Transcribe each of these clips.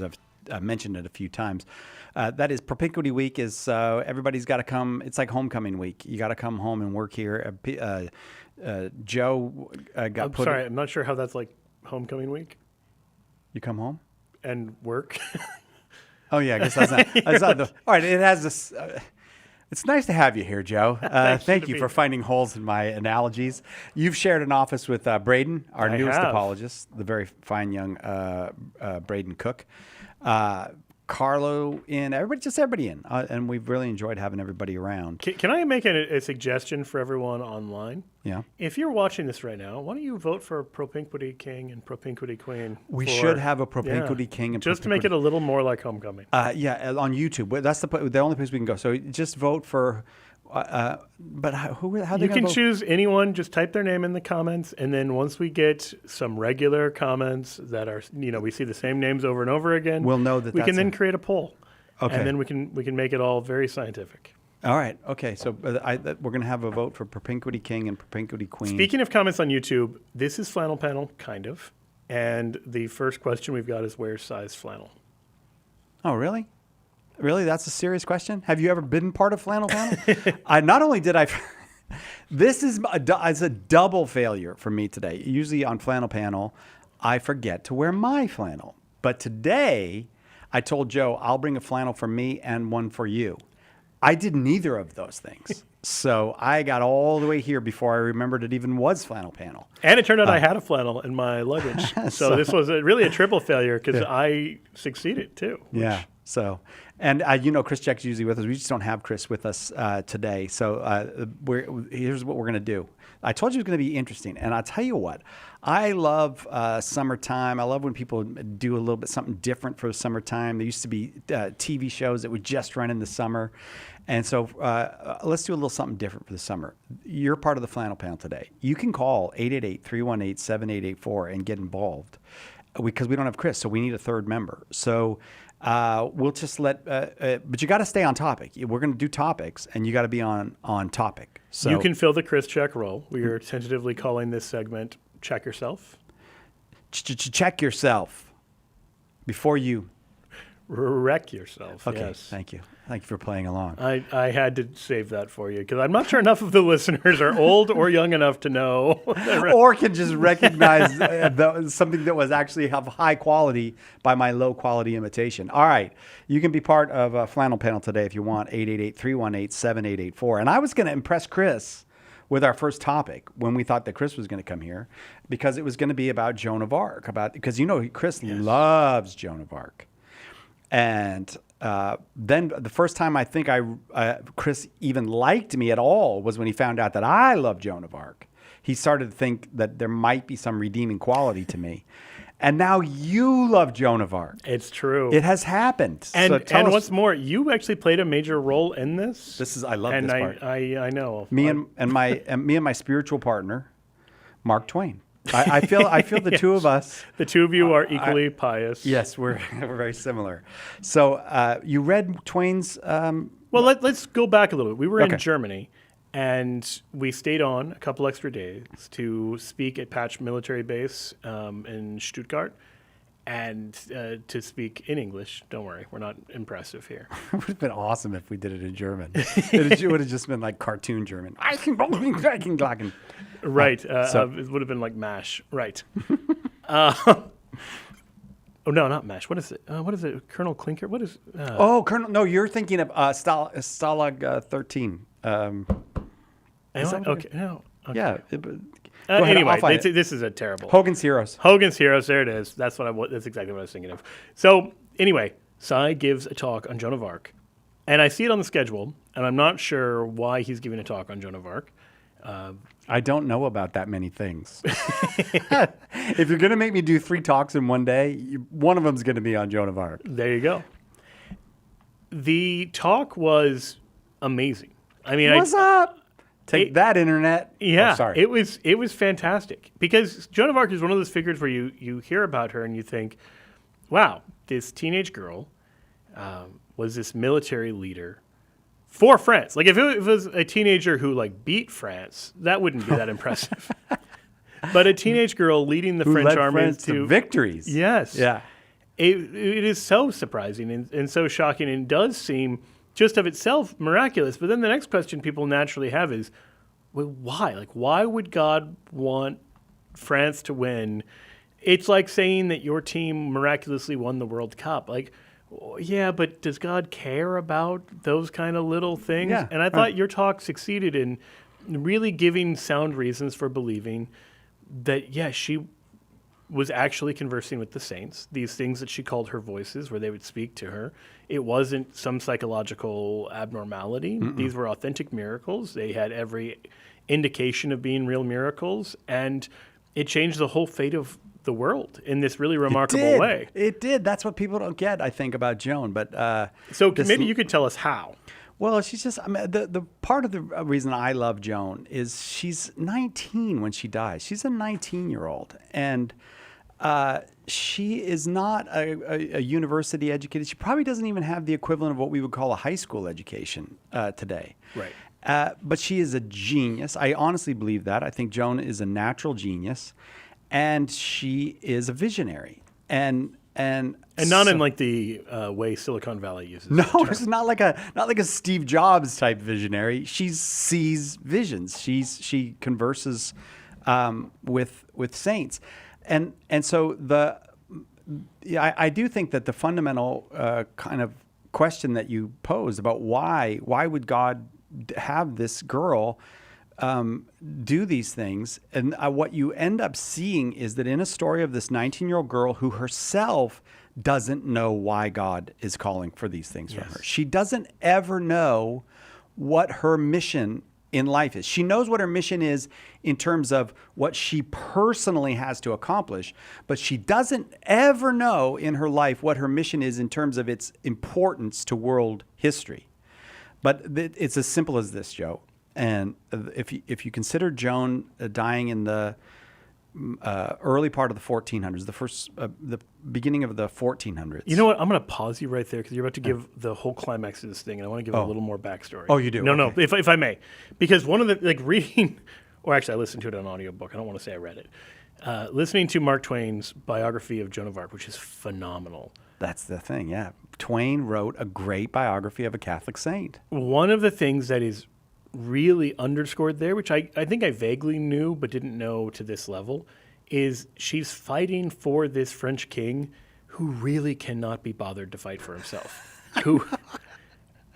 I've mentioned it a few times. That is Propinquity Week. Is everybody's got to come. It's like homecoming week. You got to come home and work here. Joe got put. Sorry, I'm not sure how that's like homecoming week You come home. and work. Oh yeah, I guess that's not. That's not the, all right, it has this. It's nice to have you here, Joe. Thank you for finding holes in my analogies. You've shared an office with Braden, our newest apologist, the very fine young Braden Cook. Carlo in, everybody in. And we've really enjoyed having everybody around. Can I make a suggestion for everyone online? Yeah. If you're watching this right now, why don't you vote for Propinquity King and Propinquity Queen? We should have a Propinquity King and just to make it a little more like homecoming. Yeah, on YouTube. That's the only place we can go. So just vote for. But how you can choose anyone. Just type their name in the comments, and then once we get some regular comments that are, we see the same names over and over again, we'll know that we can then create a poll. Okay. And then we can make it all very scientific. All right. Okay. So we're going to have a vote for Propinquity King and Propinquity Queen. Speaking of comments on YouTube, this is Flannel Panel, kind of. And the first question we've got is, where's size flannel? Oh, really? Really? That's a serious question? Have you ever been part of Flannel Panel? Not only did I... This is a double failure for me today. Usually on Flannel Panel, I forget to wear my flannel. But today, I told Joe, I'll bring a flannel for me and one for you. I did neither of those things. So I got all the way here before I remembered it even was Flannel Panel. And it turned out I had a flannel in my luggage. So this was really a triple failure because I succeeded too. Yeah. So, and Chris Jack's usually with us. We just don't have Chris with us today. So here's what we're going to do. I told you it was going to be interesting. And I'll tell you what, I love summertime. I love when people do a little bit something different for the summertime. There used to be TV shows that would just run in the summer. And so let's do a little something different for the summer. You're part of the Flannel Panel today. You can call 888-318-7884 and get involved because we don't have Chris, so we need a third member. So we'll just but you got to stay on topic. We're going to do topics, and you got to be on topic. So you can fill the Chris check role. We are tentatively calling this segment Check Yourself. Check yourself before you wreck yourself. Okay, yes. Thank you. Thank you for playing along. I had to save that for you because I'm not sure enough of the listeners are old or young enough to know. Or can just recognize something that was actually of high quality by my low quality imitation. All right. You can be part of a Flannel Panel today if you want, 888-318-7884. And I was going to impress Chris with our first topic when we thought that Chris was going to come here because it was going to be about Joan of Arc. Because Chris loves Joan of Arc. And then the first time I think Chris even liked me at all was when he found out that I love Joan of Arc. He started to think that there might be some redeeming quality to me. And now you love Joan of Arc. It's true. It has happened. And what's more, you actually played a major role in this. I love this part. I know. Me and my spiritual partner, Mark Twain. I feel the two of us. The two of you are equally pious. Yes, we're very similar. So you read Twain's. Well, let's go back a little bit. We were in Germany, and we stayed on a couple extra days to speak at Patch Military Base in Stuttgart, and to speak in English. Don't worry, we're not impressive here. It would have been awesome if we did it in German. It would have just been like cartoon German. Right. It would have been like MASH. Right. Oh, no, not MASH. What is it? Colonel Clinker? What is... Colonel... No, you're thinking of Stalag 13. Okay. No. Okay. Yeah. Anyway, this is a terrible... Hogan's Heroes. There it is. That's exactly what I was thinking of. So, anyway, Cy gives a talk on Joan of Arc. And I see it on the schedule, and I'm not sure why he's giving a talk on Joan of Arc. I don't know about that many things. If you're going to make me do 3 talks in one day, one of them's going to be on Joan of Arc. There you go. The talk was amazing. I mean, what's up? Take that, internet. Yeah, oh, sorry. It was fantastic because Joan of Arc is one of those figures where you hear about her and you think, wow, this teenage girl was this military leader for France. Like if it was a teenager who beat France, that wouldn't be that impressive. But a teenage girl leading the French army to victories. Yes. Yeah. it is so surprising and so shocking, and does seem just of itself miraculous. But then the next question people naturally have is, well, why? Like, why would God want France to win? It's like saying that your team miraculously won the World Cup. Like, yeah, but does God care about those kind of little things? Yeah, And I thought your talk succeeded in really giving sound reasons for believing that, yeah, she was actually conversing with the saints, these things that she called her voices, where they would speak to her. It wasn't some psychological abnormality. These were authentic miracles. They had every indication of being real miracles, and it changed the whole fate of the world in this really remarkable way. It did. That's what people don't get, I think, about Joan. But so maybe you could tell us how. Well, she's just, I mean, the part of the reason I love Joan is she's 19 when she dies. She's a 19-year-old. And she is not a university educated. She probably doesn't even have the equivalent of what we would call a high school education today. Right. But she is a genius. I honestly believe that. I think Joan is a natural genius. And she is a visionary. And not in like the way Silicon Valley uses. No, it's not like a Steve Jobs type visionary. She sees visions. She converses with saints, and so I do think that the fundamental kind of question that you posed about why would God have this girl do these things, and what you end up seeing is that in a story of this 19-year-old girl who herself doesn't know why God is calling for these things from her. She doesn't ever know what her mission in life is. She knows what her mission is in terms of what she personally has to accomplish, but she doesn't ever know in her life what her mission is in terms of its importance to world history. But it's as simple as this, Joe. And if you consider Joan dying in the early part of the 1400s, the beginning of the 1400s. You know what? I'm going to pause you right there because you're about to give the whole climax of this thing, and I want to give a little more backstory. Oh, you do? No, Okay. no, if I may. Because one of the, reading, or actually I listened to it on an audiobook. I don't want to say I read it. Listening to Mark Twain's biography of Joan of Arc, which is phenomenal. That's the thing, yeah. Twain wrote a great biography of a Catholic saint. One of the things that is really underscored there, which I think I vaguely knew but didn't know to this level, is she's fighting for this French king who really cannot be bothered to fight for himself. Who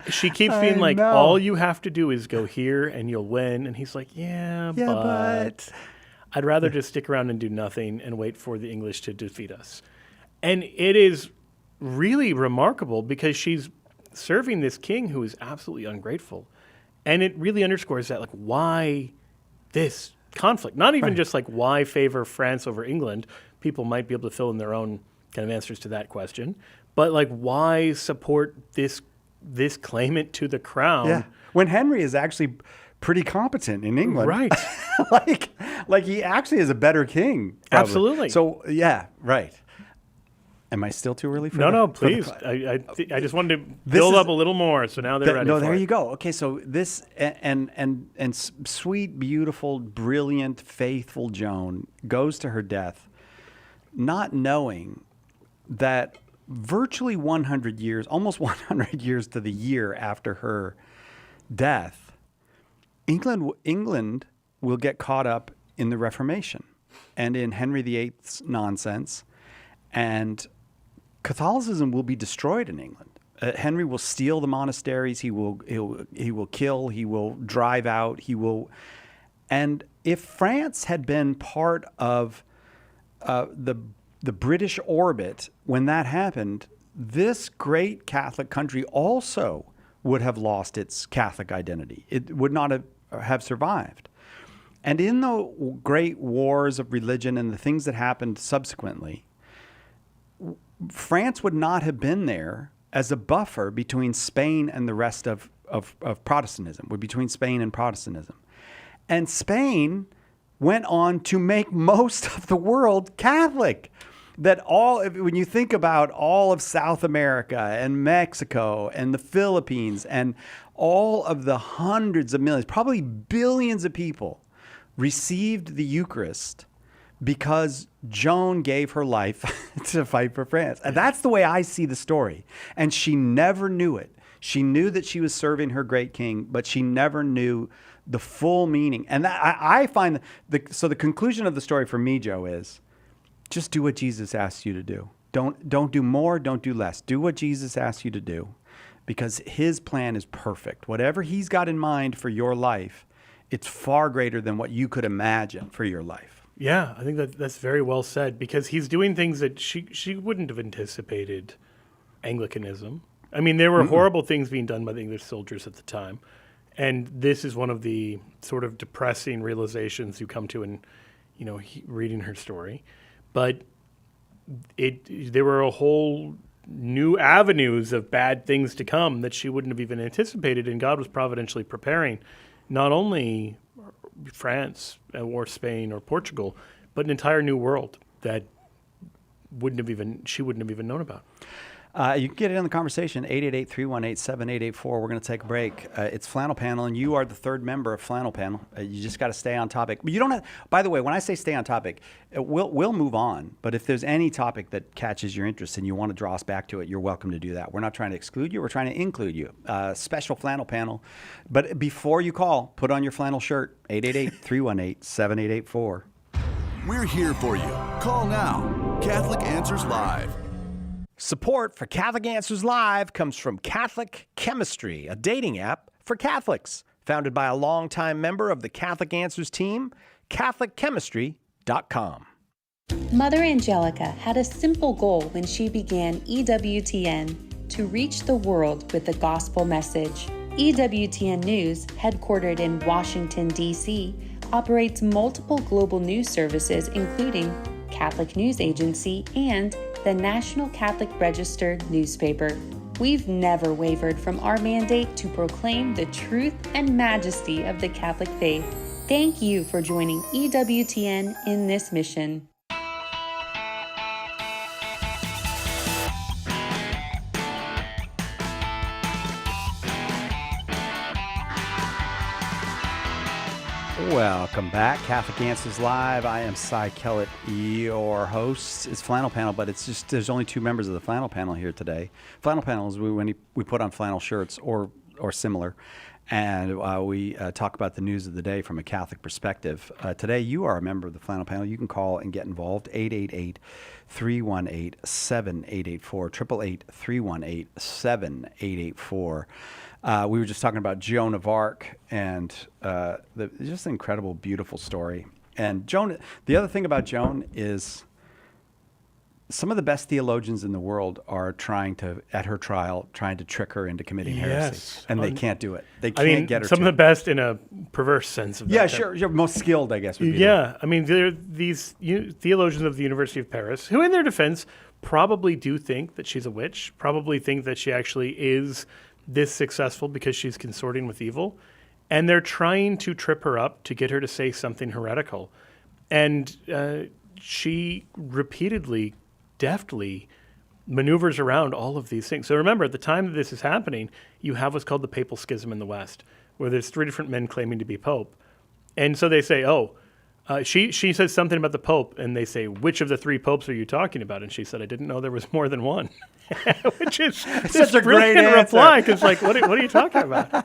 she keeps being like, all you have to do is go here and you'll win. And he's like, yeah, but I'd rather just stick around and do nothing and wait for the English to defeat us. And it is really remarkable because she's serving this king who is absolutely ungrateful. And it really underscores that, like, why this conflict? Not even just like why favor France over England. People might be able to fill in their own kind of answers to that question. But like, why support this claimant to the crown? Yeah, when Henry is actually pretty competent in England, Right? like he actually is a better king. Probably. Absolutely. So yeah, right. Am I still too early for No, please. I just wanted to build up a little more, so now they're ready. No, for there it. you go. Okay, so this and sweet, beautiful, brilliant, faithful Joan goes to her death, not knowing that virtually 100 years, almost 100 years to the year after her death, England will get caught up in the Reformation and in Henry VIII's nonsense, and Catholicism will be destroyed in England. Henry will steal the monasteries. He will kill. He will drive out. And if France had been part of the British orbit when that happened, this great Catholic country also would have lost its Catholic identity. It would not have survived. And in the great wars of religion and the things that happened subsequently, France would not have been there as a buffer between Spain and the rest of Protestantism, between Spain and Protestantism. And Spain went on to make most of the world Catholic. When you think about all of South America and Mexico and the Philippines and all of the hundreds of millions, probably billions of people received the Eucharist because Joan gave her life to fight for France. And that's the way I see the story. And she never knew it. She knew that she was serving her great king, but she never knew the full meaning. And I find so the conclusion of the story for me, Joe, is just do what Jesus asks you to do. Don't do more, don't do less. Do what Jesus asks you to do, because his plan is perfect. Whatever he's got in mind for your life, it's far greater than what you could imagine for your life. Yeah, I think that's very well said, because he's doing things that she wouldn't have anticipated. Anglicanism. I mean, there were horrible things being done by the English soldiers at the time, and this is one of the sort of depressing realizations you come to in, reading her story. But there were a whole new avenues of bad things to come that she wouldn't have even anticipated, and God was providentially preparing not only France or Spain or Portugal, but an entire new world that she wouldn't have even known about. You can get in the conversation, 888-318-7884. We're going to take a break. It's Flannel Panel, and you are the third member of Flannel Panel. You just got to stay on topic. But you don't have, by the way, when I say stay on topic, we'll move on. But if there's any topic that catches your interest and you want to draw us back to it, you're welcome to do that. We're not trying to exclude you. We're trying to include you. Special Flannel Panel. But before you call, put on your flannel shirt, 888-318-7884. We're here for you. Call now. Catholic Answers Live. Support for Catholic Answers Live comes from Catholic Chemistry, a dating app for Catholics. Founded by a longtime member of the Catholic Answers team, CatholicChemistry.com. Mother Angelica had a simple goal when she began EWTN: to reach the world with the gospel message. EWTN News, headquartered in Washington, D.C., operates multiple global news services, including Catholic News Agency and the National Catholic Register newspaper. We've never wavered from our mandate to proclaim the truth and majesty of the Catholic faith. Thank you for joining EWTN in this mission. Welcome back, Catholic Answers Live. I am Cy Kellett, your host. It's Flannel Panel, but it's just there's only two members of the Flannel Panel here today. Flannel Panel is when we put on flannel shirts or similar, and we talk about the news of the day from a Catholic perspective. Today, you are a member of the Flannel Panel. You can call and get involved, 888-318-7884, 888-318-7884. We were just talking about Joan of Arc and just an incredible, beautiful story. And Joan, the other thing about Joan is some of the best theologians in the world are at her trial, trying to trick her into committing heresy. And they can't do it. They can't get her some of the best in a perverse sense of that. Yeah, sure. You're most skilled, I guess. Would be I mean, there are these theologians of the University of Paris who, in their defense, probably do think that she's a witch, probably think that she actually is this successful because she's consorting with evil, and they're trying to trip her up to get her to say something heretical. And she repeatedly, deftly maneuvers around all of these things. So remember, at the time that this is happening, you have what's called the Papal Schism in the West, where there's three different men claiming to be Pope. And so they say, she says something about the Pope, and they say, which of the three popes are you talking about? And she said, I didn't know there was more than one. Which is such a great reply, because what are you talking about?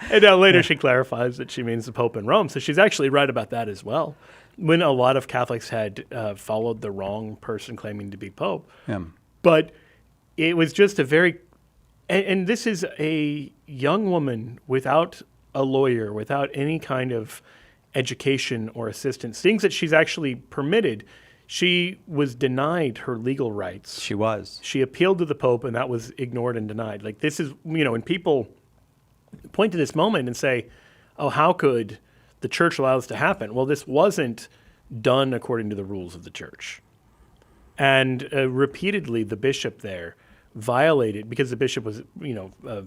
And now later she clarifies that she means the Pope in Rome. So she's actually right about that as well. When a lot of Catholics had followed the wrong person claiming to be Pope. Yeah. But it was just a very, and this is a young woman without a lawyer, without any kind of education or assistance, things that she's actually permitted. She was denied her legal rights. She was. She appealed to the Pope, and that was ignored and denied. Like, this is, when people point to this moment and say, oh, how could the church allow this to happen? Well, this wasn't done according to the rules of the church. And repeatedly, the bishop there violated, because the bishop was,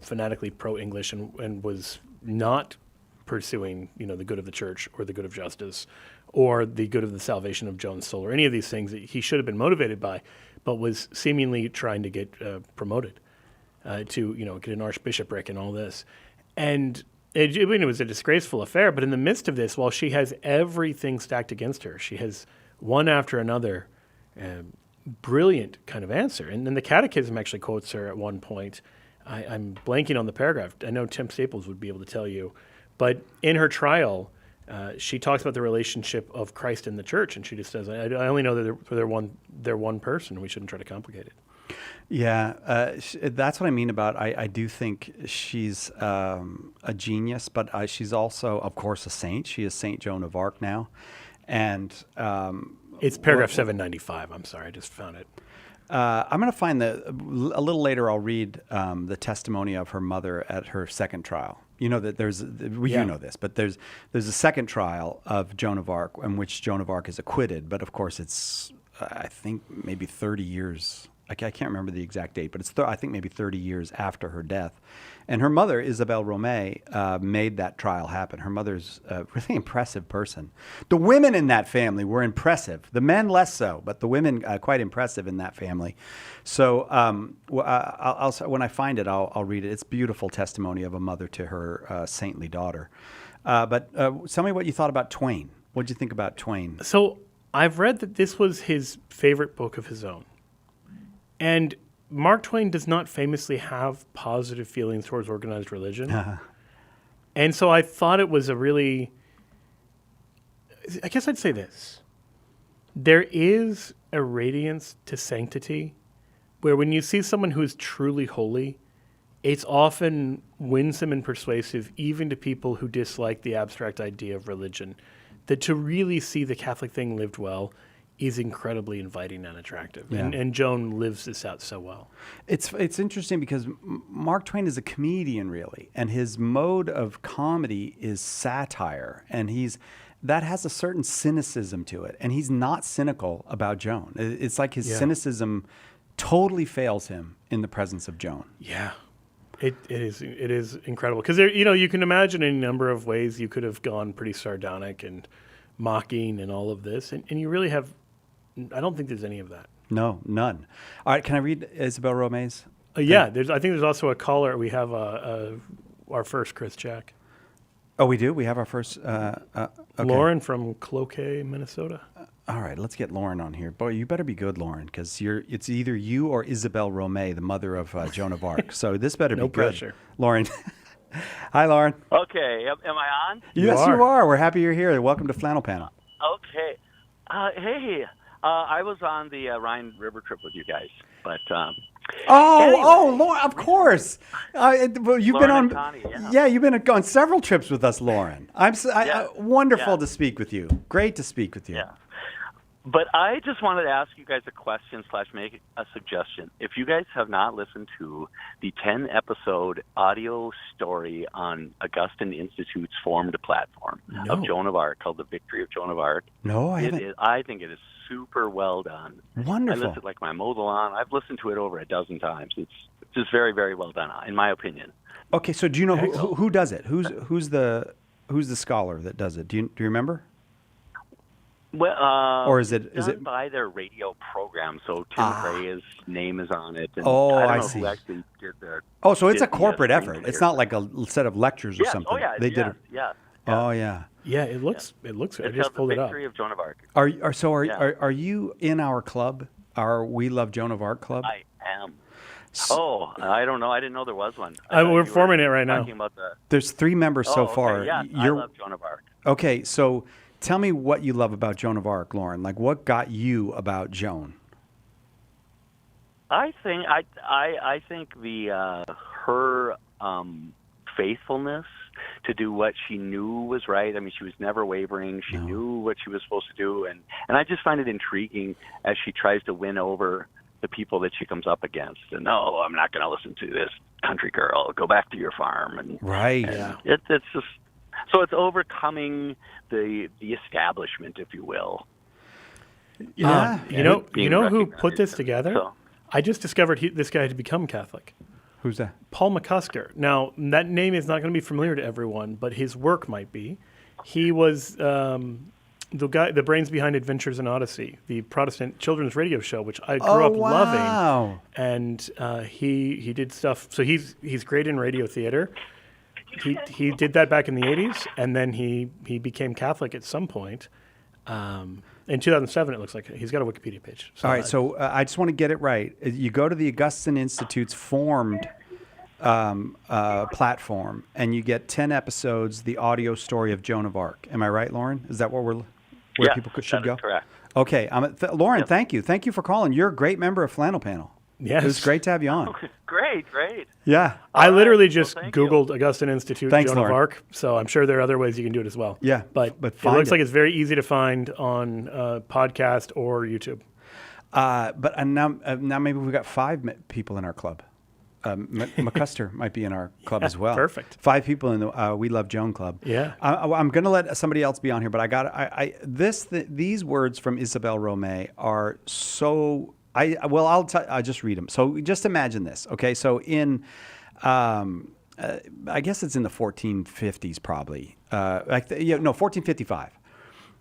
fanatically pro-English and was not pursuing, the good of the church or the good of justice or the good of the salvation of Joan's soul or any of these things that he should have been motivated by, but was seemingly trying to get promoted to, get an archbishopric and all this. And it was a disgraceful affair, but in the midst of this, while she has everything stacked against her, she has one after another. Brilliant kind of answer. And then the Catechism actually quotes her at one point. I'm blanking on the paragraph. I know Tim Staples would be able to tell you. But in her trial, she talks about the relationship of Christ and the church, and she just says, I only know that they're one person. We shouldn't try to complicate it. Yeah, that's what I mean about I do think she's a genius, but she's also, of course, a saint. She is Saint Joan of Arc now. And it's paragraph 795. I'm sorry, I just found it. I'm going to find a little later. I'll read the testimony of her mother at her second trial. You know that you know this, but there's a second trial of Joan of Arc in which Joan of Arc is acquitted. But of course, it's I think maybe 30 years. I can't remember the exact date, but it's I think maybe 30 years after her death. And her mother, Isabelle Romée, made that trial happen. Her mother's a really impressive person. The women in that family were impressive. The men less so, but the women quite impressive in that family. So when I find it, I'll read it. It's beautiful testimony of a mother to her saintly daughter. But tell me what you thought about Twain. What did you think about Twain? So I've read that this was his favorite book of his own. And Mark Twain does not famously have positive feelings towards organized religion. And so I thought it was I guess I'd say this. There is a radiance to sanctity where when you see someone who is truly holy, it's often winsome and persuasive even to people who dislike the abstract idea of religion. That to really see the Catholic thing lived well is incredibly inviting and attractive. Yeah. And Joan lives this out so well. It's interesting because Mark Twain is a comedian, really, and his mode of comedy is satire, and that has a certain cynicism to it, and he's not cynical about Joan. It's like his cynicism totally fails him in the presence of Joan. Yeah. It is incredible because you can imagine any number of ways you could have gone pretty sardonic and mocking and all of this, and you really have. I don't think there's any of that. No, none. All right, can I read Isabelle Romé's? Yeah, I think there's also a caller. We have our first Chris Jack. Oh, we do? We have our first... okay. Lauren from Cloquet, Minnesota. All right, let's get Lauren on here. Boy, you better be good, Lauren, because it's either you or Isabelle Romée, the mother of Joan of Arc. So this better be good. No pressure. Lauren. Hi, Lauren. Okay, am I on? Yes, you are. We're happy you're here. Welcome to Flannel Panel. Okay. Hey, I was on the Rhine River trip with you guys, but anyway. Lauren, of course. You've Lauren been on. and Connie, you've been on several trips with us, Lauren. Wonderful to speak with you. Great to speak with you. Yeah. But I just wanted to ask you guys a question / make a suggestion. If you guys have not listened to the 10-episode audio story on Augustine Institute's formed platform of Joan of Arc called The Victory of Joan of Arc, no, I haven't. I think it is super well done. Wonderful. I listened like my mow the lawn. I've listened to it over a dozen times. It's just very, very well done, in my opinion. Okay, so do you know who does it? Who's the scholar that does it? Do you remember? Well, or is it by their radio program? So Tim Gray's name is on it. And I don't see. know who actually did the. Oh, so it's a corporate effort. It's not like a set of lectures or something. Oh yeah, they did it. Yeah. Oh yeah. Yeah, it looks. I just pulled it up. The Victory of Joan of Arc. Are you in our club? Our We Love Joan of Arc club? I am. Oh, I don't know. I didn't know there was one. We're forming it right now. There's 3 members so far. Okay. Yeah, I love Joan of Arc. Okay, so tell me what you love about Joan of Arc, Lauren. Like, what got you about Joan? I think the her faithfulness to do what she knew was right. I mean, she was never wavering. She knew what she was supposed to do, and I just find it intriguing as she tries to win over the people that she comes up against. And no, I'm not going to listen to this country girl. Go back to your farm. And right. And it's just so it's overcoming the establishment, if you will. Yeah. You know who put this together? So. I just discovered this guy had become Catholic. Who's that? Paul McCusker. Now, that name is not going to be familiar to everyone, but his work might be. He was the brains behind Adventures in Odyssey, the Protestant children's radio show, which I grew up loving. And he did stuff. So he's great in radio theater. He did that back in the 80s, and then he became Catholic at some point. In 2007, it looks like he's got a Wikipedia page. All right, so I just want to get it right. You go to the Augustine Institute's formed platform, and you get 10 episodes, the audio story of Joan of Arc. Am I right, Lauren? Is that where people should go? Correct. Okay, Lauren, thank you. Thank you for calling. You're a great member of Flannel Panel. Yes. It was great to have you on. Great. Yeah. I literally Well, just thank you. Googled Augustine Institute Thanks, Joan of Lauren. Arc, so I'm sure there are other ways you can do it as well. Yeah, but but it find looks it. like it's very easy to find on podcast or YouTube. But now maybe we've got 5 people in our club. McCuster might be in our club as well. Perfect. 5 people in the We Love Joan club. Yeah. I'm going to let somebody else be on here, but these words from Isabelle Romée are so. I'll just read them. So just imagine this. Okay, so in. I guess it's in the 1450s, probably. 1455.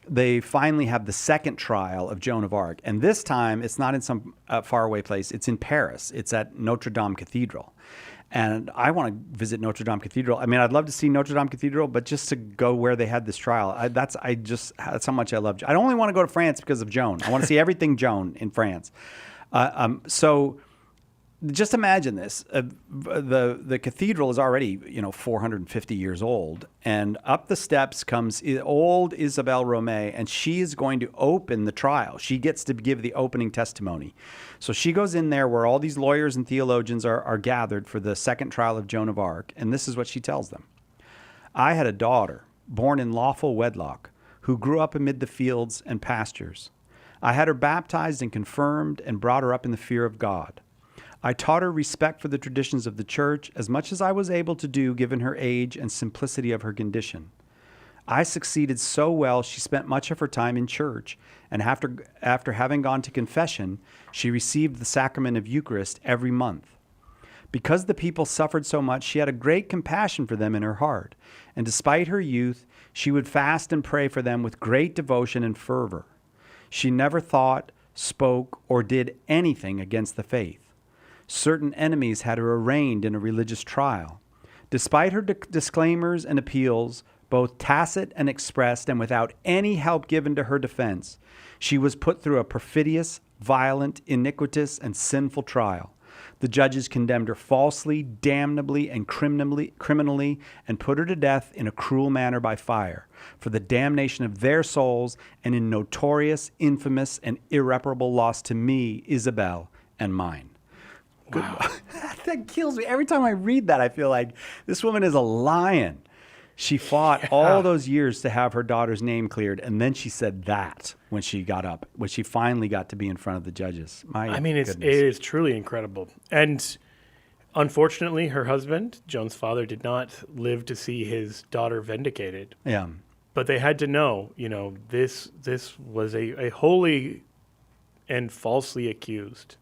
They finally have the second trial of Joan of Arc. And this time, it's not in some faraway place. It's in Paris. It's at Notre Dame Cathedral. And I want to visit Notre Dame Cathedral. I mean, I'd love to see Notre Dame Cathedral, but just to go where they had this trial, that's how much I love. I don't only want to go to France because of Joan. I want to see everything Joan in France. So just imagine this. The cathedral is already, 450 years old, and up the steps comes old Isabelle Romée, and she is going to open the trial. She gets to give the opening testimony. So she goes in there where all these lawyers and theologians are gathered for the second trial of Joan of Arc, and this is what she tells them. I had a daughter, born in lawful wedlock, who grew up amid the fields and pastures. I had her baptized and confirmed and brought her up in the fear of God. I taught her respect for the traditions of the church as much as I was able to do given her age and simplicity of her condition. I succeeded so well she spent much of her time in church, and after having gone to confession, she received the sacrament of Eucharist every month. Because the people suffered so much, she had a great compassion for them in her heart, and despite her youth, she would fast and pray for them with great devotion and fervor. She never thought, spoke, or did anything against the faith. Certain enemies had her arraigned in a religious trial. Despite her disclaimers and appeals, both tacit and expressed, and without any help given to her defense, she was put through a perfidious, violent, iniquitous, and sinful trial. The judges condemned her falsely, damnably, and criminally, and put her to death in a cruel manner by fire, for the damnation of their souls, and in notorious, infamous, and irreparable loss to me, Isabelle, and mine. Wow. That kills me. Every time I read that, I feel like this woman is a lion. She fought all those years to have her daughter's name cleared, and then she said that when she got up, when she finally got to be in front of the judges. It is truly incredible. And unfortunately, her husband, Joan's father, did not live to see his daughter vindicated. Yeah. But they had to know, this was a holy and falsely accused.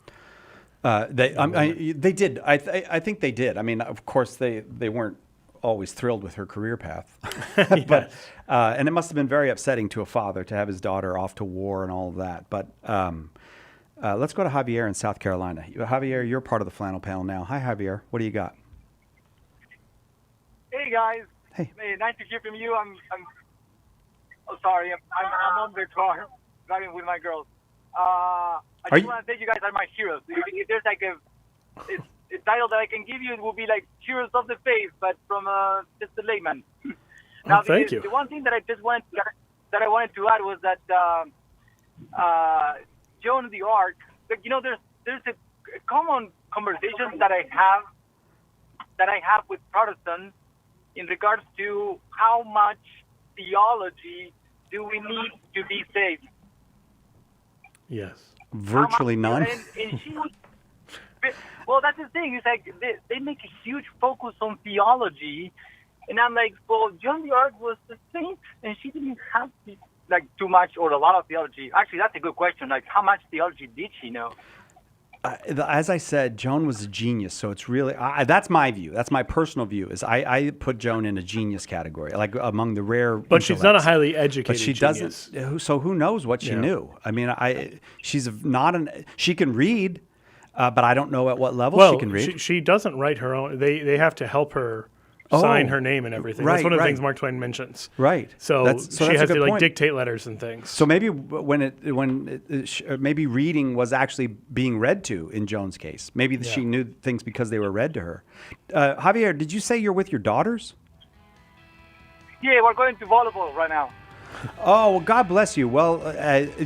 They did. I think they did. I mean, of course, they weren't always thrilled with her career path, but and it must have been very upsetting to a father to have his daughter off to war and all of that. But let's go to Javier in South Carolina. Javier, you're part of the Flannel Panel now. Hi, Javier. What do you got? Hey guys. Hey. Nice to hear from you. I'm sorry. I'm on the car driving with my girls. I just want to say you guys are my heroes. If there's like a title that I can give you, it will be like Heroes of the Faith, but from just a layman. Now, thank you. The one thing that I wanted to add was that Joan of the Arc. There's a common conversation that I have with Protestants in regards to how much theology do we need to be saved. Yes. Virtually none. Well, that's the thing. It's like they make a huge focus on theology, and I'm like, well, Joan of the Arc was a saint, and she didn't have too much or a lot of theology. Actually, that's a good question. Like, how much theology did she know? As I said, Joan was a genius. So it's really that's my view. That's my personal view. Is I put Joan in a genius category, like among the rare. But she's not a highly educated. But she genius. doesn't. So who knows what she knew? I mean, she's not she can read. But I don't know at what level she can read. She doesn't write her own. They have to help her sign her name and everything. Right, That's one of the right. things Mark Twain mentions. Right. So That's she a has good to like point. dictate letters and things. So maybe maybe reading was actually being read to in Joan's case. Maybe she knew things because they were read to her. Javier, did you say you're with your daughters? Yeah, we're going to volleyball right now. Oh, well, God bless you. Well,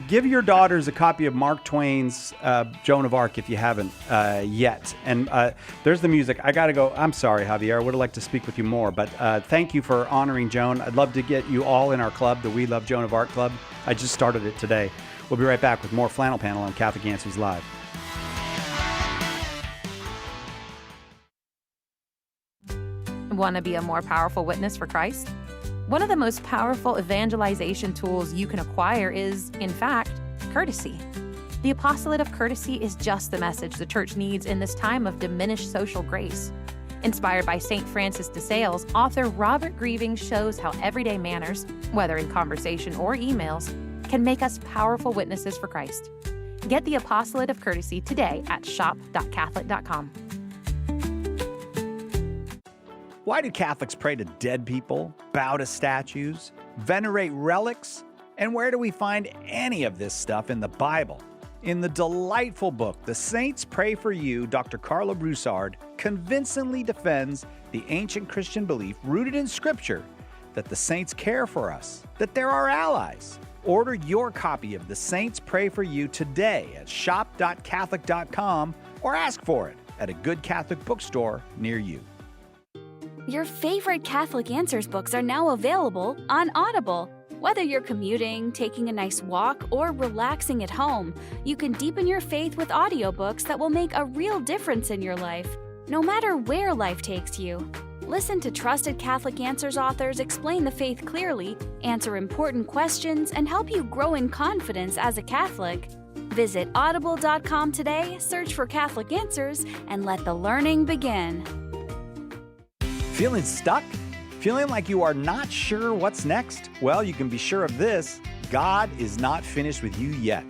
give your daughters a copy of Mark Twain's Joan of Arc if you haven't yet. And there's the music. I got to go. I'm sorry, Javier. I would have liked to speak with you more, but thank you for honoring Joan. I'd love to get you all in our club, the We Love Joan of Arc Club. I just started it today. We'll be right back with more Flannel Panel on Catholic Answers Live. Want to be a more powerful witness for Christ? One of the most powerful evangelization tools you can acquire is, in fact, courtesy. The apostolate of courtesy is just the message the church needs in this time of diminished social grace. Inspired by St. Francis de Sales, author Robert Grieving shows how everyday manners, whether in conversation or emails, can make us powerful witnesses for Christ. Get the apostolate of courtesy today at shop.catholic.com. Why do Catholics pray to dead people, bow to statues, venerate relics? And where do we find any of this stuff in the Bible? In the delightful book, The Saints Pray for You, Dr. Carla Broussard convincingly defends the ancient Christian belief rooted in Scripture that the saints care for us, that they're our allies. Order your copy of The Saints Pray for You today at shop.catholic.com or ask for it at a good Catholic bookstore near you. Your favorite Catholic Answers books are now available on Audible. Whether you're commuting, taking a nice walk, or relaxing at home, you can deepen your faith with audiobooks that will make a real difference in your life, no matter where life takes you. Listen to trusted Catholic Answers authors explain the faith clearly, answer important questions, and help you grow in confidence as a Catholic. Visit audible.com today, search for Catholic Answers, and let the learning begin. Feeling stuck? Feeling like you are not sure what's next? Well, you can be sure of this: God is not finished with you yet.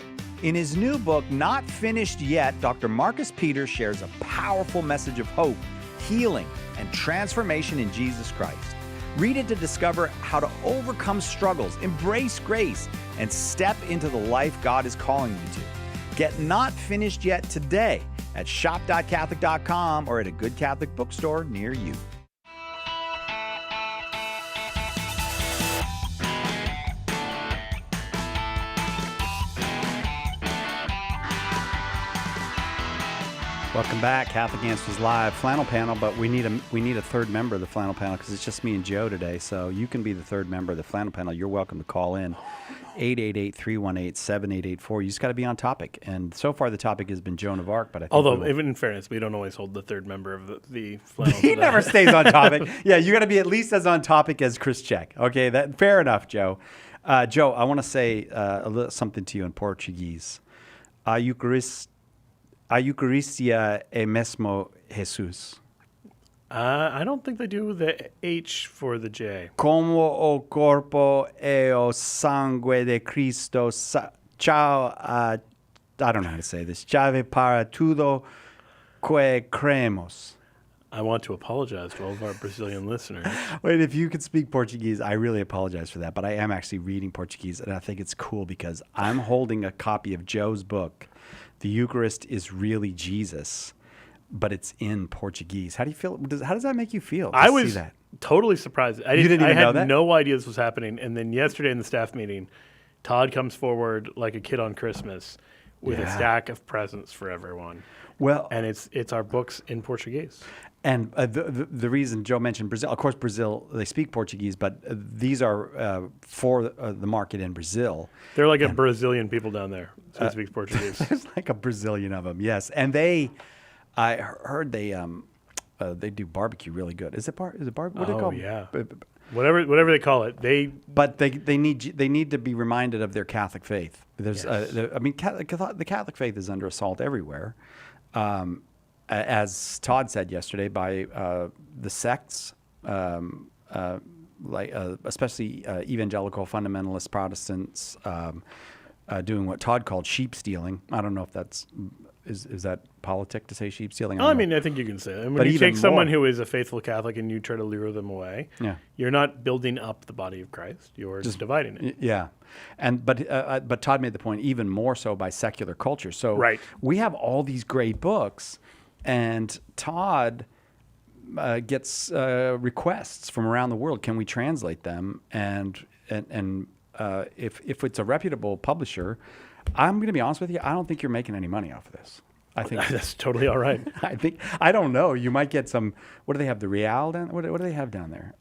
In his new book, Not Finished Yet, Dr. Marcus Peters shares a powerful message of hope, healing, and transformation in Jesus Christ. Read it to discover how to overcome struggles, embrace grace, and step into the life God is calling you to. Get Not Finished Yet today at shop.catholic.com or at a good Catholic bookstore near you. Welcome back, Catholic Answers Live, Flannel Panel, but we need a third member of the Flannel Panel because it's just me and Joe today, so you can be the third member of the Flannel Panel. You're welcome to call in, 888-318-7884. You just got to be on topic, and so far the topic has been Joan of Arc, but I think Although, even in fairness, we don't always hold the third member of the Flannel. he never stays on topic. Yeah, you got to be at least as on topic as Chris Check. Okay, that fair enough, Joe. Joe, I want to say something to you in Portuguese. A Eucharistia é mesmo Jesus. I don't think they do the H for the J. Como o corpo e o sangue de Cristo. Ciao. I don't know how to say this. Chave para tudo que cremos. I want to apologize to all of our Brazilian listeners. Wait, if you could speak Portuguese, I really apologize for that. But I am actually reading Portuguese, and I think it's cool because I'm holding a copy of Joe's book. The Eucharist is really Jesus, but it's in Portuguese. How do you feel? How does that make you feel? I was see that? totally surprised. I didn't even know that? had no idea this was happening. And then yesterday in the staff meeting, Todd comes forward like a kid on Christmas with a stack of presents for everyone. Well, and it's our books in Portuguese. And the reason Joe mentioned Brazil, of course, Brazil, they speak Portuguese, but these are for the market in Brazil. They're like a Brazilian people down there who speaks Portuguese. There's like a Brazilian of them, yes. And I heard they do barbecue really good. Is it barbecue? What do they call it? Yeah. Whatever they call it, they need to be reminded of their Catholic faith. There's, the Catholic faith is under assault everywhere. As Todd said yesterday, by the sects, especially evangelical fundamentalist Protestants, doing what Todd called sheep stealing. I don't know if is that politic to say sheep stealing? I mean, I think you can say that. When you take someone who is a faithful Catholic and you try to lure them away, you're not building up the body of Christ. You're just dividing it. Yeah. But Todd made the point even more so by secular culture. So we have all these great books, and Todd gets requests from around the world. Can we translate them? And if it's a reputable publisher, I'm going to be honest with you, I don't think you're making any money off of this. I think that's totally all right. I don't know. You might get some. What do they have? The real down? What do they have down there?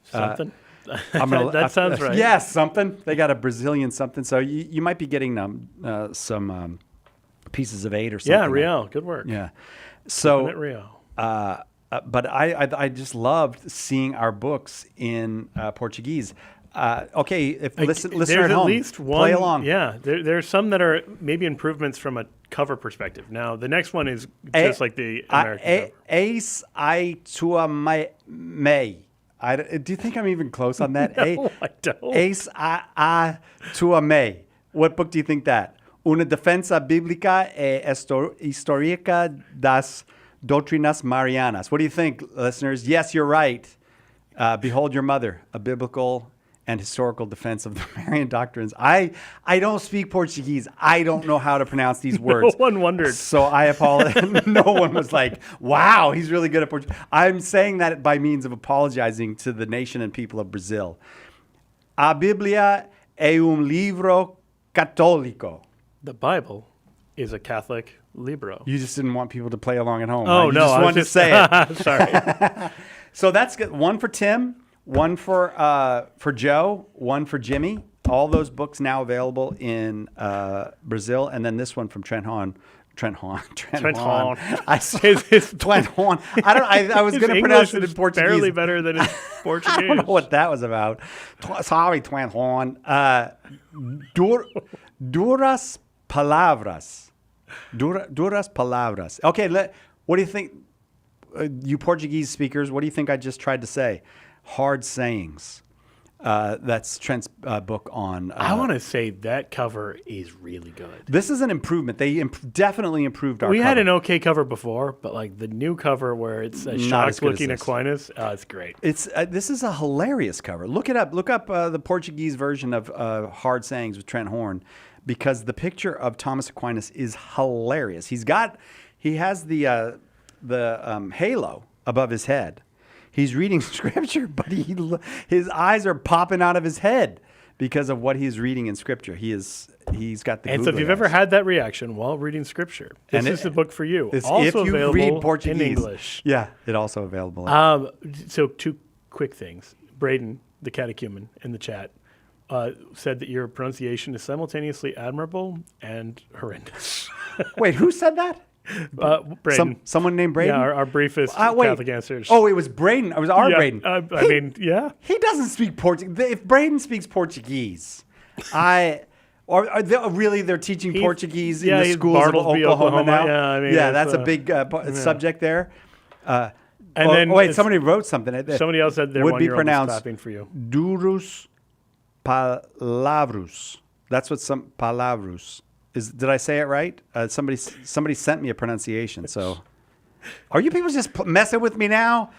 Something. That sounds right. Yes, something. They got a Brazilian something. So you might be getting some pieces of aid or something. Yeah, real. Good work. Yeah. So real. But I just loved seeing our books in Portuguese. Okay, if listener at home, at least one, play along. Yeah, there's some that are maybe improvements from a cover perspective. Now, the next one is just like the American cover. Eis I tua mei. Do you think I'm even close on that? No, I don't. Eis a tua mei. What book do you think that? Una defensa bíblica e histórica das Doctrinas Marianas. What do you think, listeners? Yes, you're right. Behold Your Mother, a biblical and historical defense of the Marian doctrines. I don't speak Portuguese. I don't know how to pronounce these words. No one wondered. So I apologize. No one was like, wow, he's really good at Portuguese. I'm saying that by means of apologizing to the nation and people of Brazil. A Bíblia é livro católico. The Bible is a Catholic libro. You just didn't want people to play along at home. Oh, right? no. I wanted to say it. Sorry. So that's good. One for Tim, one for Joe, one for Jimmy. All those books now available in Brazil. And then this one from Trent Hahn. I was going to pronounce it in Portuguese. Barely better than in Portuguese. I don't know what that was about. Sorry, Trent Hahn. Duras palavras. Duras palavras. Okay, what do you think, you Portuguese speakers, what do you think I just tried to say? Hard sayings. That's Trent's book on... I want to say that cover is really good. This is an improvement. They definitely improved our cover. We had an okay cover before, but like the new cover where it's a shocked-looking Aquinas, it's great. This is a hilarious cover. Look it up. Look up the Portuguese version of Hard Sayings with Trent Horn, because the picture of Thomas Aquinas is hilarious. He has the halo above his head. He's reading scripture, but his eyes are popping out of his head because of what he's reading in scripture. He's got the. And so, if you've ever had that reaction while reading scripture, this is the book for you. Also if you available read Portuguese in English. Yeah, it also available. So 2 quick things. Braden, the catechumen in the chat, said that your pronunciation is simultaneously admirable and horrendous. Wait, who said that? Braden. Someone named Braden? Yeah, our briefest Catholic Answers. Oh, it was Braden. It was our Braden. He doesn't speak Portuguese. If Braden speaks Portuguese, they're teaching Portuguese in the schools of Oklahoma now? Yeah, that's a big subject there. Somebody wrote something. Somebody else said their would be 1-year-old pronounced clapping for you. Durus palavros. That's what some palavros. Did I say it right? Somebody sent me a pronunciation. So, are you people just messing with me now?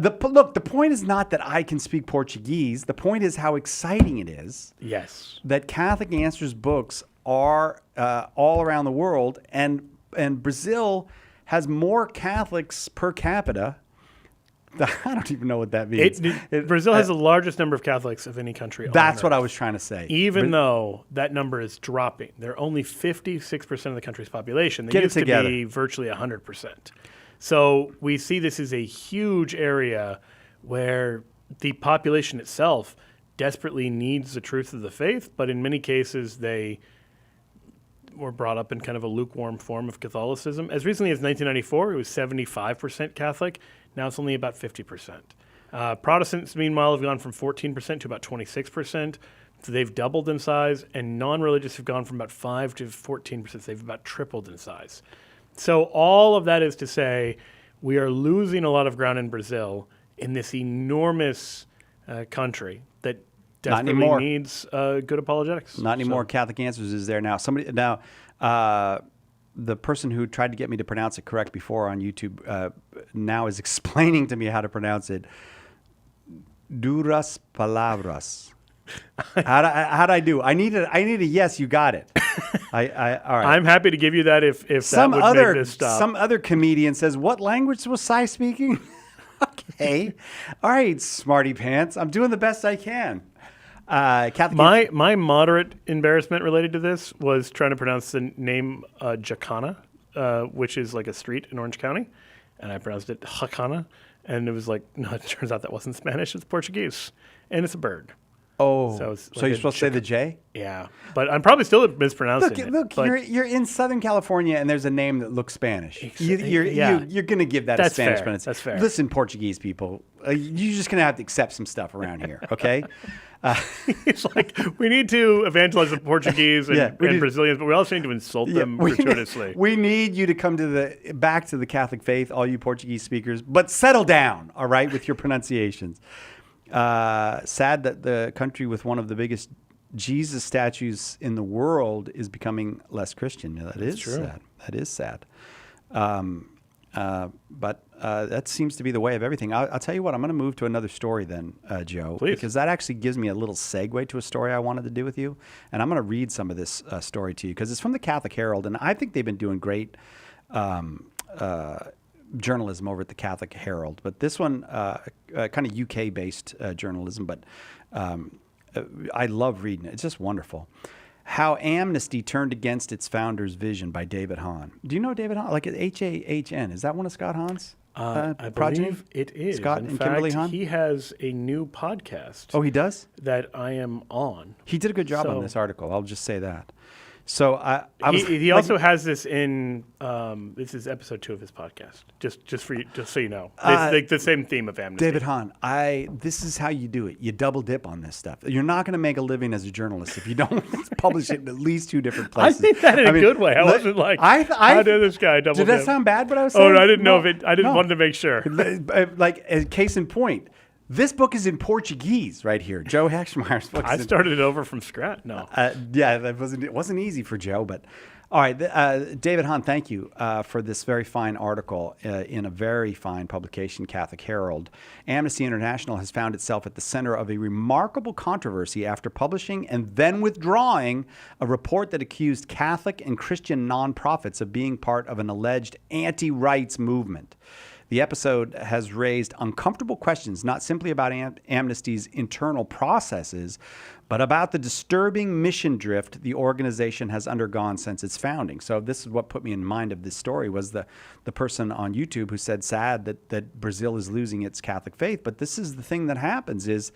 The point is not that I can speak Portuguese. The point is how exciting it is. Yes. That Catholic Answers books are all around the world, and Brazil has more Catholics per capita. I don't even know what that means. Brazil has the largest number of Catholics of any country on That's Earth. what I was trying to say. Even though that number is dropping. They're only 56% of the country's population. They Get it used to together. be virtually 100%. So we see this as a huge area where the population itself desperately needs the truth of the faith, but in many cases they were brought up in kind of a lukewarm form of Catholicism. As recently as 1994, it was 75% Catholic. Now it's only about 50%. Protestants, meanwhile, have gone from 14% to about 26%. So they've doubled in size, and non-religious have gone from about 5 to 14%. They've about tripled in size. So all of that is to say we are losing a lot of ground in Brazil in this enormous country that desperately needs good apologetics. Not anymore. Catholic Answers is there now. the person who tried to get me to pronounce it correct before on YouTube now is explaining to me how to pronounce it. Duras palabras. How'd I do? I need a yes. You got it. All right. I'm happy to give you that if that would make this stop. Some other comedian says, "What language was Cy speaking?" Okay. All right, smarty pants. I'm doing the best I can. My moderate embarrassment related to this was trying to pronounce the name Jacana, which is like a street in Orange County, and I pronounced it Jacana, and it was like, no, it turns out that wasn't Spanish, it's Portuguese, and it's a bird. Oh, so you're supposed to say the J? Yeah, but I'm probably still mispronouncing it. Look, you're in Southern California, and there's a name that looks Spanish. You're going to give that a Spanish pronunciation. That's fair. Listen, Portuguese people, you're just going to have to accept some stuff around here, okay? It's like, we need to evangelize the Portuguese and Brazilians, but we also need to insult them gratuitously. We need you to come back to the Catholic faith, all you Portuguese speakers, but settle down, all right, with your pronunciations. Sad that the country with one of the biggest Jesus statues in the world is becoming less Christian. That is sad. That is sad. But that seems to be the way of everything. I'll tell you what, I'm going to move to another story then, Joe. Please. Because that actually gives me a little segue to a story I wanted to do with you. And I'm going to read some of this story to you because it's from the Catholic Herald. And I think they've been doing great journalism over at the Catholic Herald. But this one, kind of UK-based journalism, but I love reading it. It's just wonderful. How Amnesty Turned Against Its Founder's Vision by David Hahn. Do you know David Hahn? Like H-A-H-N. Is that one of Scott Hahn's I progeny? believe it is. Scott In and fact, Kimberly Hahn? he has a new podcast. Oh, he does? That I am on. He did a good job on this article. I'll just say that. So he also has this in this is episode 2 of his podcast. Just so you know, it's like the same theme of Amnesty. David Hahn, this is how you do it. You double dip on this stuff. You're not going to make a living as a journalist if you don't publish it in at least 2 different places. I think that in a good way. I wasn't like, how did this guy double dip? Did that sound bad? What I was saying? Oh, no, I didn't know if it. I didn't want to make sure. Like a case in point. This book is in Portuguese right here. Joe Heckschmeyer's book. I started it over from scratch. No. It wasn't easy for Joe, but all right. David Hahn, thank you for this very fine article in a very fine publication, Catholic Herald. Amnesty International has found itself at the center of a remarkable controversy after publishing and then withdrawing a report that accused Catholic and Christian nonprofits of being part of an alleged anti-rights movement. The episode has raised uncomfortable questions, not simply about Amnesty's internal processes, but about the disturbing mission drift the organization has undergone since its founding. So this is what put me in mind of this story, was the person on YouTube who said, sad that Brazil is losing its Catholic faith. But this is the thing that happens is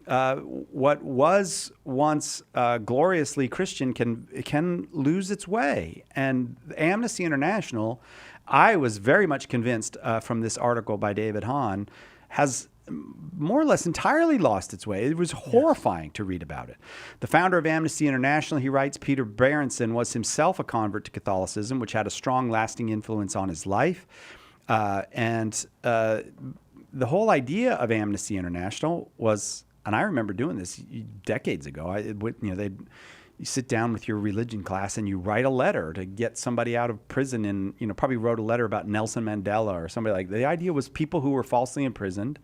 what was once gloriously Christian can lose its way. And Amnesty International, I was very much convinced from this article by David Hahn, has more or less entirely lost its way. It was horrifying to read about it. The founder of Amnesty International, he writes, Peter Berenson, was himself a convert to Catholicism, which had a strong, lasting influence on his life. And the whole idea of Amnesty International was, and I remember doing this decades ago, you sit down with your religion class and you write a letter to get somebody out of prison, and probably wrote a letter about Nelson Mandela or somebody like that. The idea was people who were falsely imprisoned.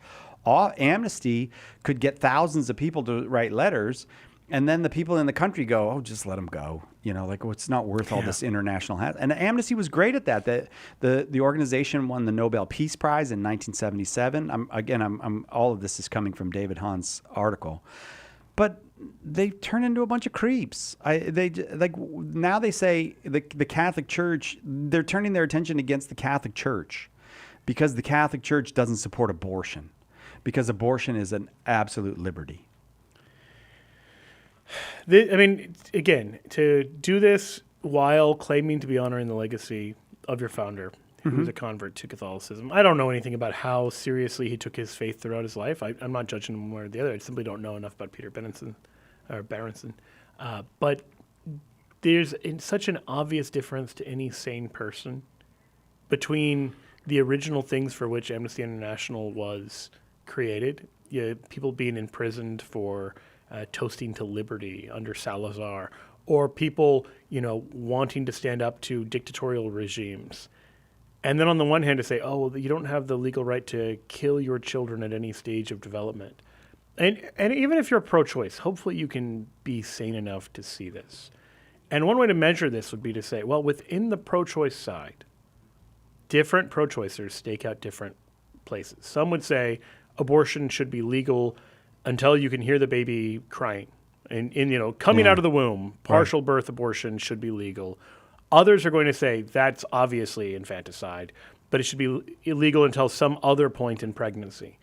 Amnesty could get thousands of people to write letters, and then the people in the country go, oh, just let them go. It's not worth all this international hassle. And Amnesty was great at that. The organization won the Nobel Peace Prize in 1977. I'm all of this is coming from David Hahn's article. But they turn into a bunch of creeps. Now they say the Catholic Church, they're turning their attention against the Catholic Church because the Catholic Church doesn't support abortion, because abortion is an absolute liberty. Again, to do this while claiming to be honoring the legacy of your founder, who's a convert to Catholicism. I don't know anything about how seriously he took his faith throughout his life. I'm not judging him one or the other. I simply don't know enough about Peter Berenson. But there's such an obvious difference to any sane person between the original things for which Amnesty International was created, people being imprisoned for toasting to liberty under Salazar, or people, wanting to stand up to dictatorial regimes. And then on the one hand to say, oh, well, you don't have the legal right to kill your children at any stage of development. And even if you're pro-choice, hopefully you can be sane enough to see this. And one way to measure this would be to say, well, within the pro-choice side, different pro-choicers stake out different places. Some would say abortion should be legal until you can hear the baby crying. And coming out of the womb, partial birth abortion should be legal. Others are going to say that's obviously infanticide, but it should be illegal until some other point in pregnancy.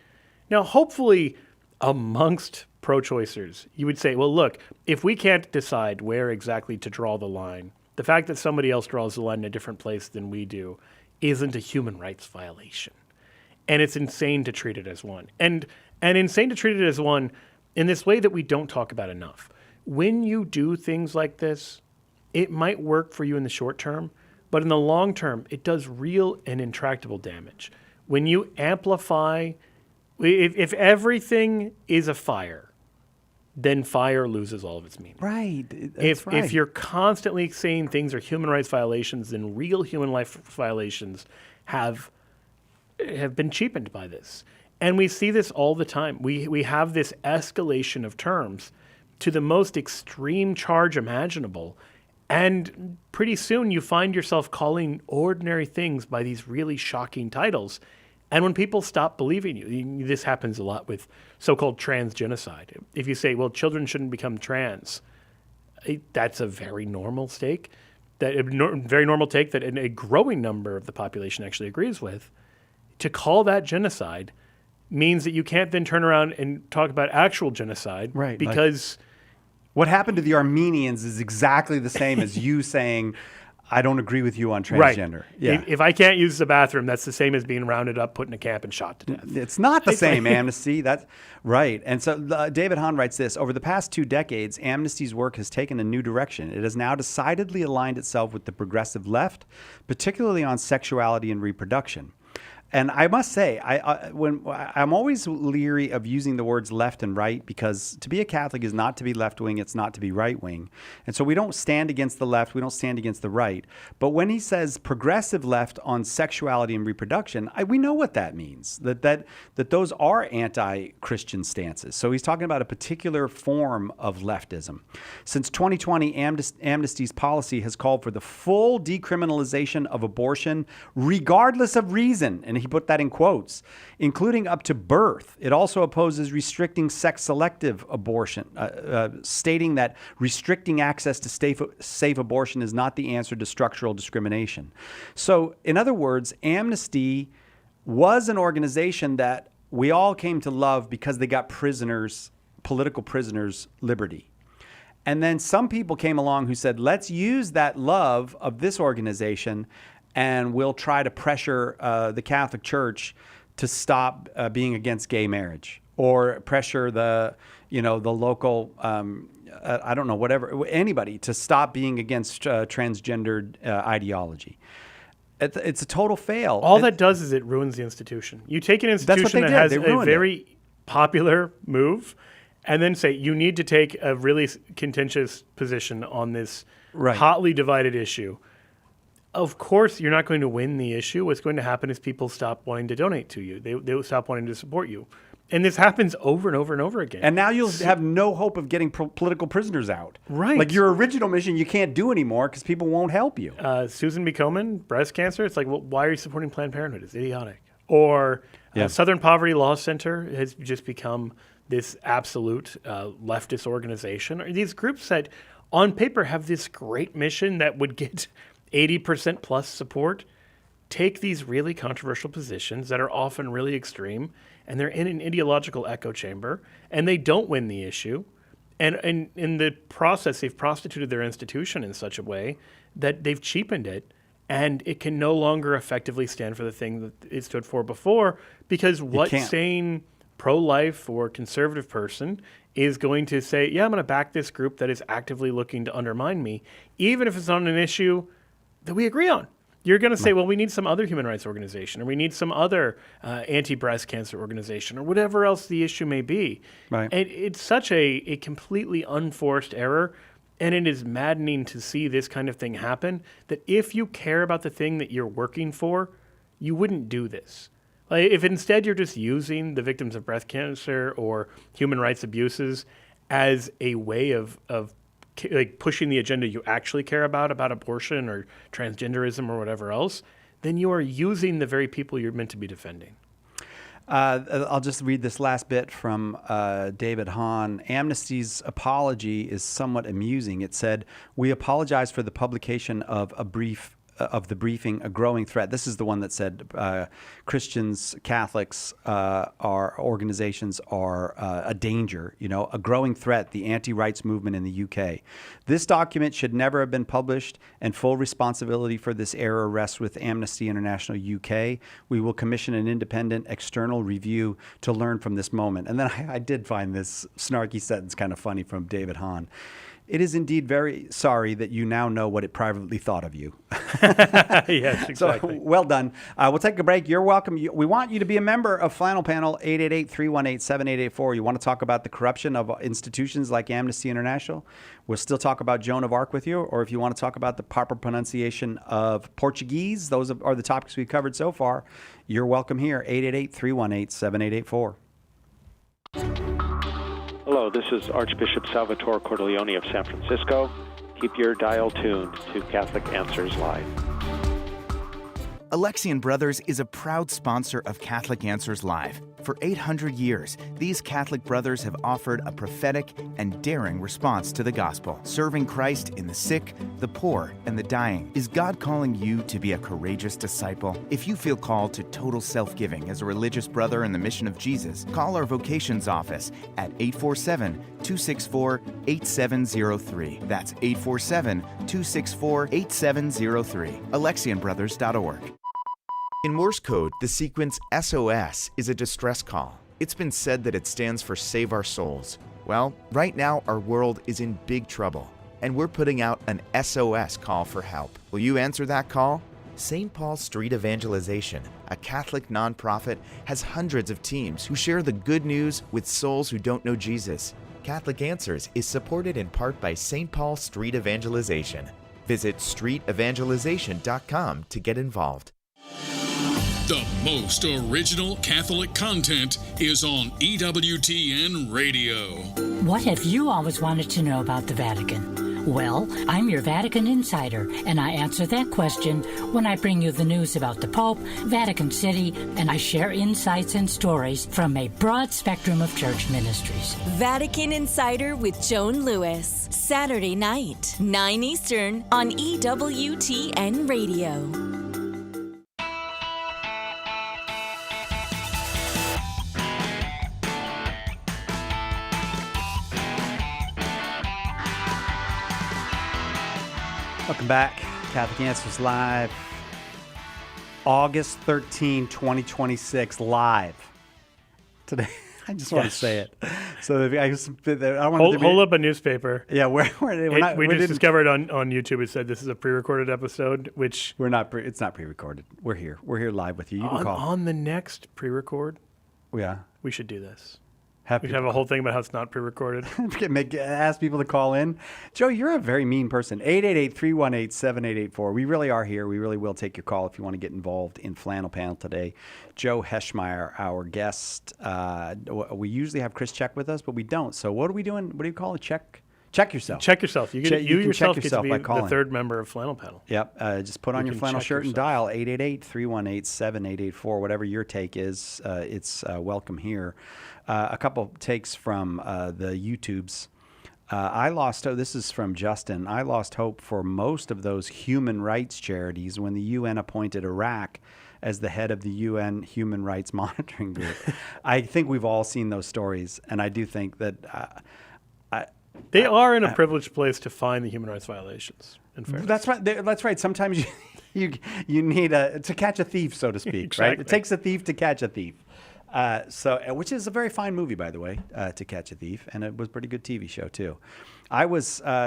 Now, hopefully, amongst pro-choicers, you would say, well, look, if we can't decide where exactly to draw the line, the fact that somebody else draws the line in a different place than we do isn't a human rights violation. And it's insane to treat it as one. And insane to treat it as one in this way that we don't talk about enough. When you do things like this, it might work for you in the short term, but in the long term, it does real and intractable damage. When you amplify, if everything is a fire, then fire loses all of its meaning. Right. If you're constantly saying things are human rights violations, then real human life violations have been cheapened by this. And we see this all the time. We have this escalation of terms to the most extreme charge imaginable. And pretty soon you find yourself calling ordinary things by these really shocking titles. And when people stop believing you, this happens a lot with so-called trans genocide. If you say, well, children shouldn't become trans, that's a very normal take, that a growing number of the population actually agrees with. To call that genocide means that you can't then turn around and talk about actual genocide, right? Because what happened to the Armenians is exactly the same as you saying, I don't agree with you on transgender. Right. Yeah. If I can't use the bathroom, that's the same as being rounded up, put in a camp, and shot to death. It's not the same, Amnesty. That's right. And so David Hahn writes this: over the past 2 decades, Amnesty's work has taken a new direction. It has now decidedly aligned itself with the progressive left, particularly on sexuality and reproduction. And I must say, I'm always leery of using the words left and right, because to be a Catholic is not to be left-wing, it's not to be right-wing. And so we don't stand against the left, we don't stand against the right. But when he says progressive left on sexuality and reproduction, we know what that means, that those are anti-Christian stances. So he's talking about a particular form of leftism. Since 2020, Amnesty's policy has called for the full decriminalization of abortion, regardless of reason. And he put that in quotes, including up to birth. It also opposes restricting sex-selective abortion, stating that restricting access to safe abortion is not the answer to structural discrimination. So, in other words, Amnesty was an organization that we all came to love because they got political prisoners, liberty. And then some people came along who said, let's use that love of this organization and we'll try to pressure the Catholic Church to stop being against gay marriage, or pressure the local, I don't know, whatever, anybody to stop being against transgendered ideology. It's a total fail. All that does is it ruins the institution. You take an institution that has a very popular move and then say, you need to take a really contentious position on this hotly divided issue. Of course, you're not going to win the issue. What's going to happen is people stop wanting to donate to you. They will stop wanting to support you. And this happens over and over and over again. And now you'll have no hope of getting political prisoners out. Right. Like your original mission, you can't do anymore because people won't help you. Susan B. Komen, breast cancer. It's like, well, why are you supporting Planned Parenthood? It's idiotic. Or Southern Poverty Law Center has just become this absolute leftist organization. Or these groups that on paper have this great mission that would get 80% plus support, take these really controversial positions that are often really extreme, and they're in an ideological echo chamber, and they don't win the issue. And in the process, they've prostituted their institution in such a way that they've cheapened it, and it can no longer effectively stand for the thing that it stood for before, because what sane pro-life or conservative person is going to say, yeah, I'm going to back this group that is actively looking to undermine me, even if it's on an issue that we agree on. You're going to say, well, we need some other human rights organization, or we need some other anti-breast cancer organization, or whatever else the issue may be. Right. And it's such a completely unforced error And it is maddening to see this kind of thing happen, that if you care about the thing that you're working for, you wouldn't do this. Like, if instead you're just using the victims of breast cancer or human rights abuses as a way of like pushing the agenda you actually care about abortion or transgenderism or whatever else, then you are using the very people you're meant to be defending. I'll just read this last bit from David Hahn. Amnesty's apology is somewhat amusing. It said, "We apologize for the publication of the briefing, a growing threat." This is the one that said Christians, Catholics, our organizations are a danger, a growing threat, the anti-rights movement in the UK. This document should never have been published, and full responsibility for this error rests with Amnesty International UK. We will commission an independent external review to learn from this moment. And then I did find this snarky sentence kind of funny from David Hahn. "It is indeed very sorry that you now know what it privately thought of you." Yes, exactly. So, well done. We'll take a break. You're welcome. We want you to be a member of Flannel Panel, 888-318-7884. You want to talk about the corruption of institutions like Amnesty International? We'll still talk about Joan of Arc with you. Or if you want to talk about the proper pronunciation of Portuguese, those are the topics we've covered so far. You're welcome here, 888-318-7884. Hello, this is Archbishop Salvatore Cordileone of San Francisco. Keep your dial tuned to Catholic Answers Live. Alexian Brothers is a proud sponsor of Catholic Answers Live. For 800 years, these Catholic brothers have offered a prophetic and daring response to the gospel, serving Christ in the sick, the poor, and the dying. Is God calling you to be a courageous disciple? If you feel called to total self-giving as a religious brother in the mission of Jesus, call our vocations office at 847-264-8703. That's 847-264-8703. AlexianBrothers.org. In Morse code, the sequence SOS is a distress call. It's been said that it stands for Save Our Souls. Well, right now our world is in big trouble, and we're putting out an SOS call for help. Will you answer that call? St. Paul Street Evangelization, a Catholic nonprofit, has hundreds of teams who share the good news with souls who don't know Jesus. Catholic Answers is supported in part by St. Paul Street Evangelization. Visit streetevangelization.com to get involved. The most original Catholic content is on EWTN Radio. What have you always wanted to know about the Vatican? Well, I'm your Vatican insider, and I answer that question when I bring you the news about the Pope, Vatican City, and I share insights and stories from a broad spectrum of church ministries. Vatican Insider with Joan Lewis, Saturday night, 9 Eastern on EWTN Radio. Welcome back. Catholic Answers Live. August 13, 2026, live. Today, I just want to say it. So I want hold up a newspaper. Yeah, we just discovered on YouTube. It said this is a pre-recorded episode, which we're not. It's not pre-recorded. We're here. We're here live with you. You can call on the next pre-record. Yeah, we should do this. We should have a whole thing about how it's not pre-recorded. Ask people to call in. Joe, you're a very mean person. 888-318-7884. We really are here. We really will take your call if you want to get involved in Flannel Panel today. Joe Heschmeyer, our guest. We usually have Chris Check with us, but we don't. So what are we doing? What do you call it? Check yourself. Check yourself. You yourself check get to be by calling. The third member of Flannel Panel. Yep. Just put on your flannel shirt and dial 888-318-7884. Whatever your take is, it's welcome here. A couple takes from the YouTubes. This is from Justin. I lost hope for most of those human rights charities when the UN appointed Iraq as the head of the UN Human Rights Monitoring Group. I think we've all seen those stories, and I do think that they are in a privileged place to find the human rights violations. In fairness. That's right. That's right. Sometimes you need to catch a thief, so to speak. Exactly. Right? It takes a thief to catch a thief. Which is a very fine movie, by the way, To Catch a Thief, and it was a pretty good TV show too.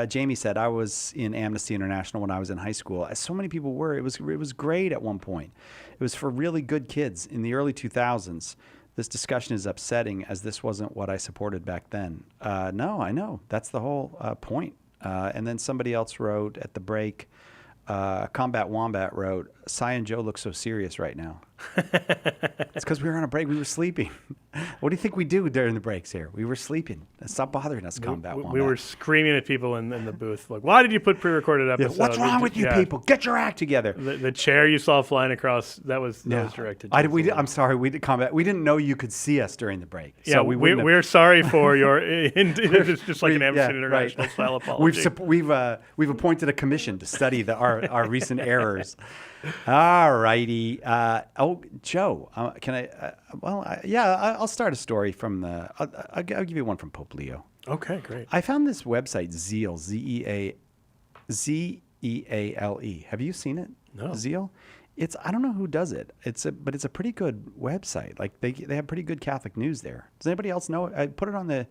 Jamie said, I was in Amnesty International when I was in high school. As so many people were, it was great at one point. It was for really good kids in the early 2000s. This discussion is upsetting as this wasn't what I supported back then. No, I know. That's the whole point. And then somebody else wrote at the break, Combat Wombat wrote, Cy and Joe look so serious right now. It's because we were on a break. We were sleeping. What do you think we do during the breaks here? We were sleeping. Stop bothering us, Combat Wombat. We were screaming at people in the booth, like, why did you put pre-recorded episodes? What's wrong with you people? Get your act together. The chair you saw flying across, that was directed. I'm sorry. We didn't know you could see us during the break. Yeah, so we're sorry for your. It's just like an Amnesty International style apology. We've appointed a commission to study our recent errors. All righty. Joe, can I? I'll start a story from the. I'll give you one from Pope Leo. Okay, great. I found this website, Zeal, Zeale. Have you seen it? No. Zeal. I don't know who does it. But it's a pretty good website. Like they have pretty good Catholic news there. Does anybody else know? I put it on the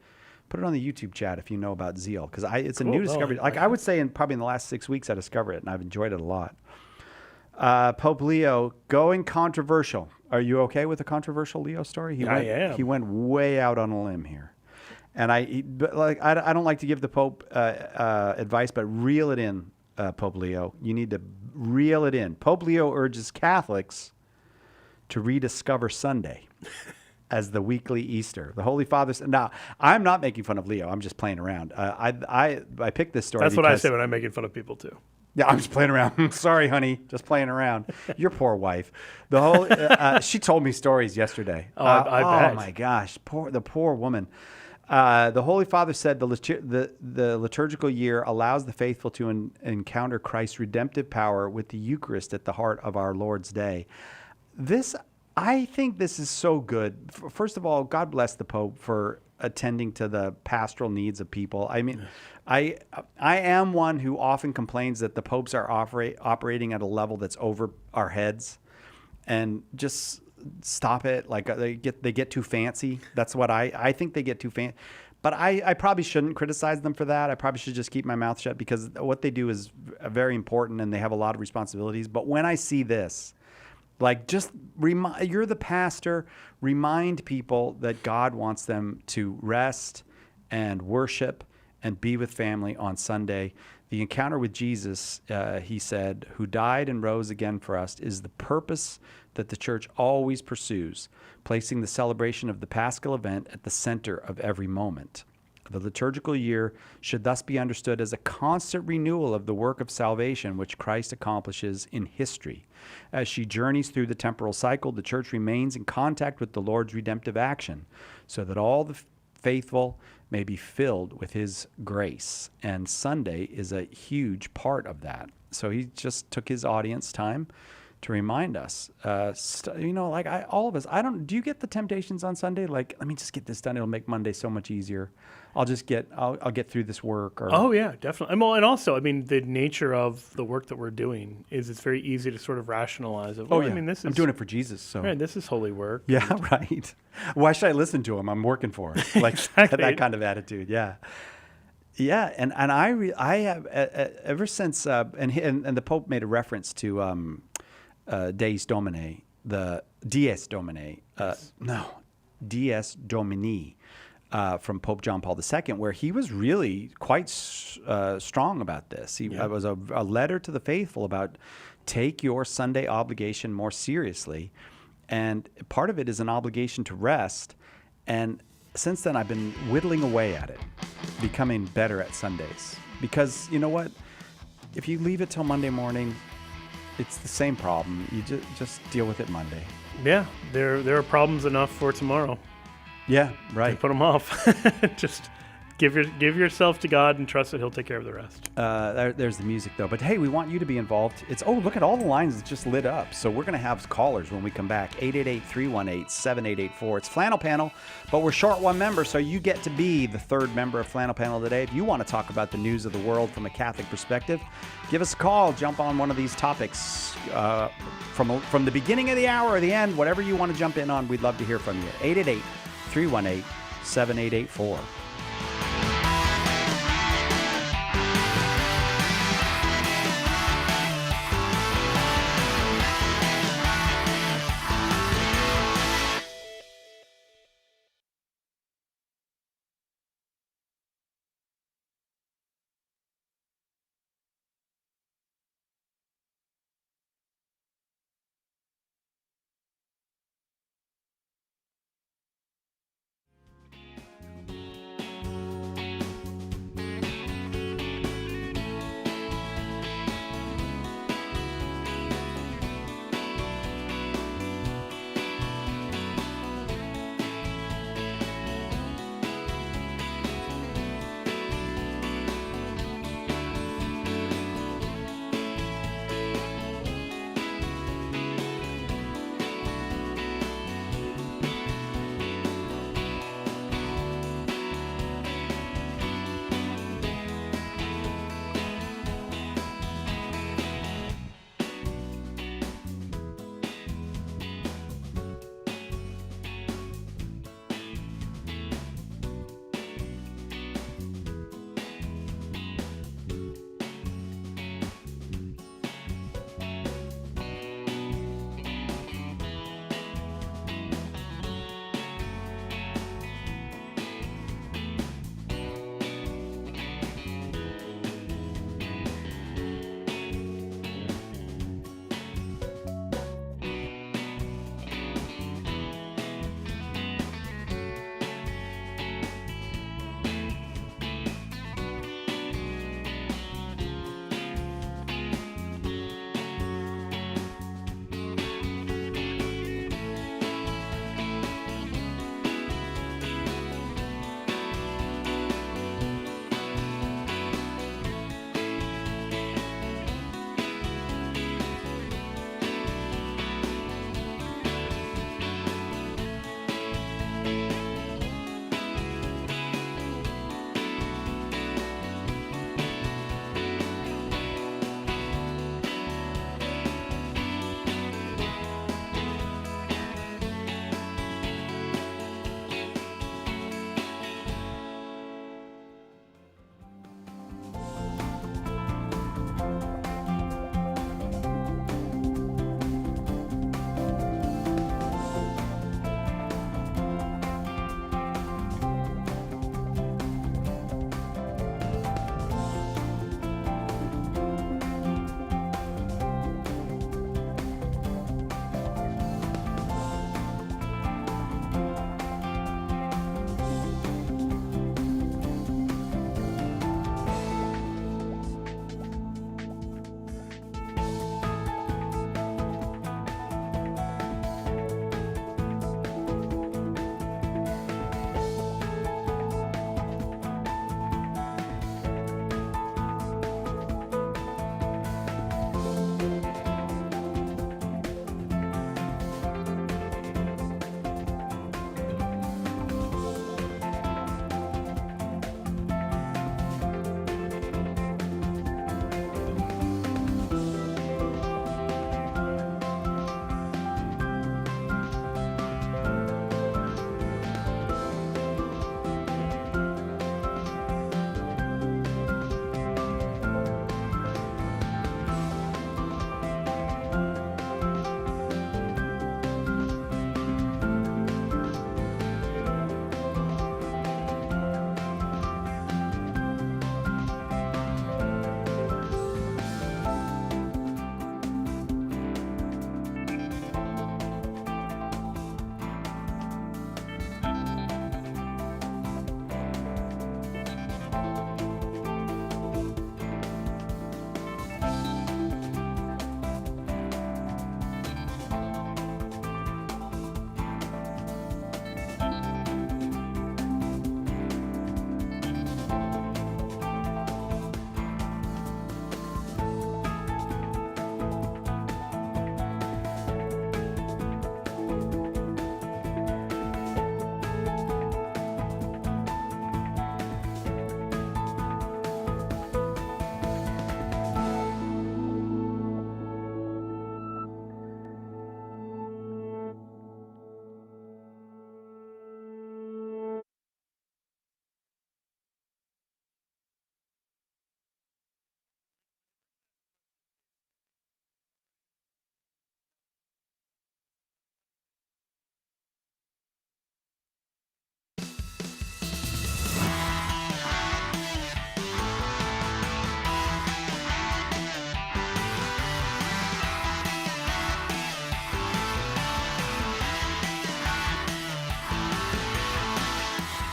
YouTube chat if you know about Zeal, because it's a new discovery. I would say probably in the last 6 weeks I discovered it, and I've enjoyed it a lot. Pope Leo going controversial. Are you okay with a controversial Leo story? I am. He went way out on a limb here, and I don't like to give the Pope advice, but reel it in, Pope Leo. You need to reel it in. Pope Leo urges Catholics to rediscover Sunday as the weekly Easter. The Holy Father said, now, I'm not making fun of Leo. I'm just playing around. I picked this story. That's what I say when I'm making fun of people too. Yeah, I'm just playing around. Sorry, honey, just playing around. Your poor wife. The whole she told me stories yesterday. I bet. Oh my gosh, the poor woman. The Holy Father said the liturgical year allows the faithful to encounter Christ's redemptive power with the Eucharist at the heart of our Lord's Day. I think this is so good. First of all, God bless the Pope for attending to the pastoral needs of people. I mean, I am one who often complains that the popes are operating at a level that's over our heads, and just stop it. Like they get too fancy. That's what I think, they get too fancy. But I probably shouldn't criticize them for that. I probably should just keep my mouth shut, because what they do is very important and they have a lot of responsibilities. But when I see this, like, just you're the pastor, remind people that God wants them to rest and worship and be with family on Sunday. The encounter with Jesus, he said, who died and rose again for us, is the purpose that the church always pursues, placing the celebration of the Paschal event at the center of every moment. The liturgical year should thus be understood as a constant renewal of the work of salvation which Christ accomplishes in history. As she journeys through the temporal cycle, the church remains in contact with the Lord's redemptive action, so that all the faithful may be filled with his grace. And Sunday is a huge part of that. So he just took his audience time to remind us, all of us, do you get the temptations on Sunday? Like, let me just get this done. It'll make Monday so much easier. I'll get through this work. Oh yeah, definitely. And also, I mean, the nature of the work that we're doing is it's very easy to sort of rationalize it. Well, I mean, I'm doing it for Jesus. So right, this is holy work. Yeah, right. Why should I listen to him? I'm working for him. Like exactly. That kind of attitude. Yeah. Yeah, and I have ever since and the Pope made a reference to Dies Domini, Dies Domini, Dies Domini, from Pope John Paul II, where he was really quite strong about this. It was a letter to the faithful about take your Sunday obligation more seriously, and part of it is an obligation to rest. And since then, I've been whittling away at it, becoming better at Sundays. Because you know what? If you leave it till Monday morning, it's the same problem. You just deal with it Monday. Yeah, there are problems enough for tomorrow. Yeah, right. Put them off. Just give yourself to God and trust that he'll take care of the rest. There's the music, though. But hey, we want you to be involved. Look at all the lines that just lit up. So we're going to have callers when we come back. 888-318-7884. It's Flannel Panel, but we're short one member, so you get to be the third member of Flannel Panel today. If you want to talk about the news of the world from a Catholic perspective, give us a call. Jump on one of these topics from the beginning of the hour or the end, whatever you want to jump in on. We'd love to hear from you. 888-318-7884.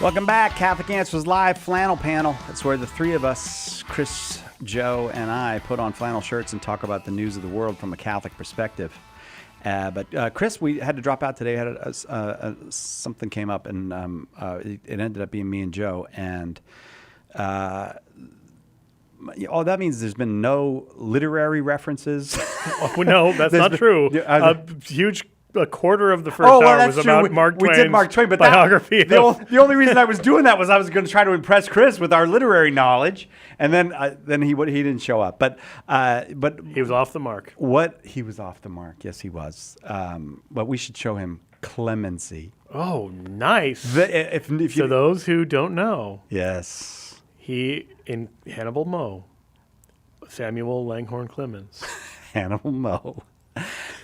Welcome back. Catholic Answers Live Flannel Panel. It's where the three of us, Chris, Joe, and I, put on flannel shirts and talk about the news of the world from a Catholic perspective. But Chris, we had to drop out today. Something came up, and it ended up being me and Joe. And all that means there's been no literary references. Oh, no, that's not true. A quarter of the first hour was about Mark Twain's biography. The only reason I was doing that was I was going to try to impress Chris with our literary knowledge, and then he didn't show up. But he was off the mark. He was off the mark. Yes, he was. But we should show him clemency. Oh, nice. If to those who don't know, yes, he in Hannibal Moe, Samuel Langhorne Clemens. Hannibal Moe.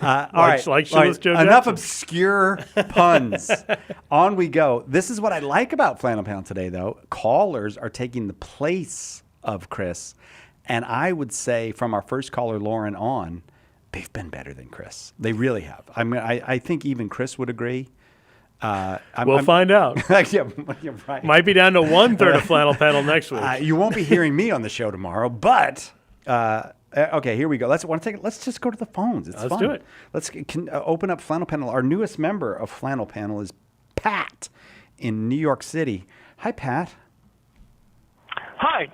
Enough obscure puns. On we go. This is what I like about Flannel Panel today, though. Callers are taking the place of Chris, and I would say from our first caller, Lauren, on, they've been better than Chris. They really have. I mean, I think even Chris would agree. We'll find out. Yeah, you're right. Might be down to 1/3 of Flannel Panel next week. You won't be hearing me on the show tomorrow, but. Okay, here we go. Let's just go to the phones. It's fun. Let's do it. Let's open up Flannel Panel. Our newest member of Flannel Panel is Pat in New York City. Hi, Pat. Hi.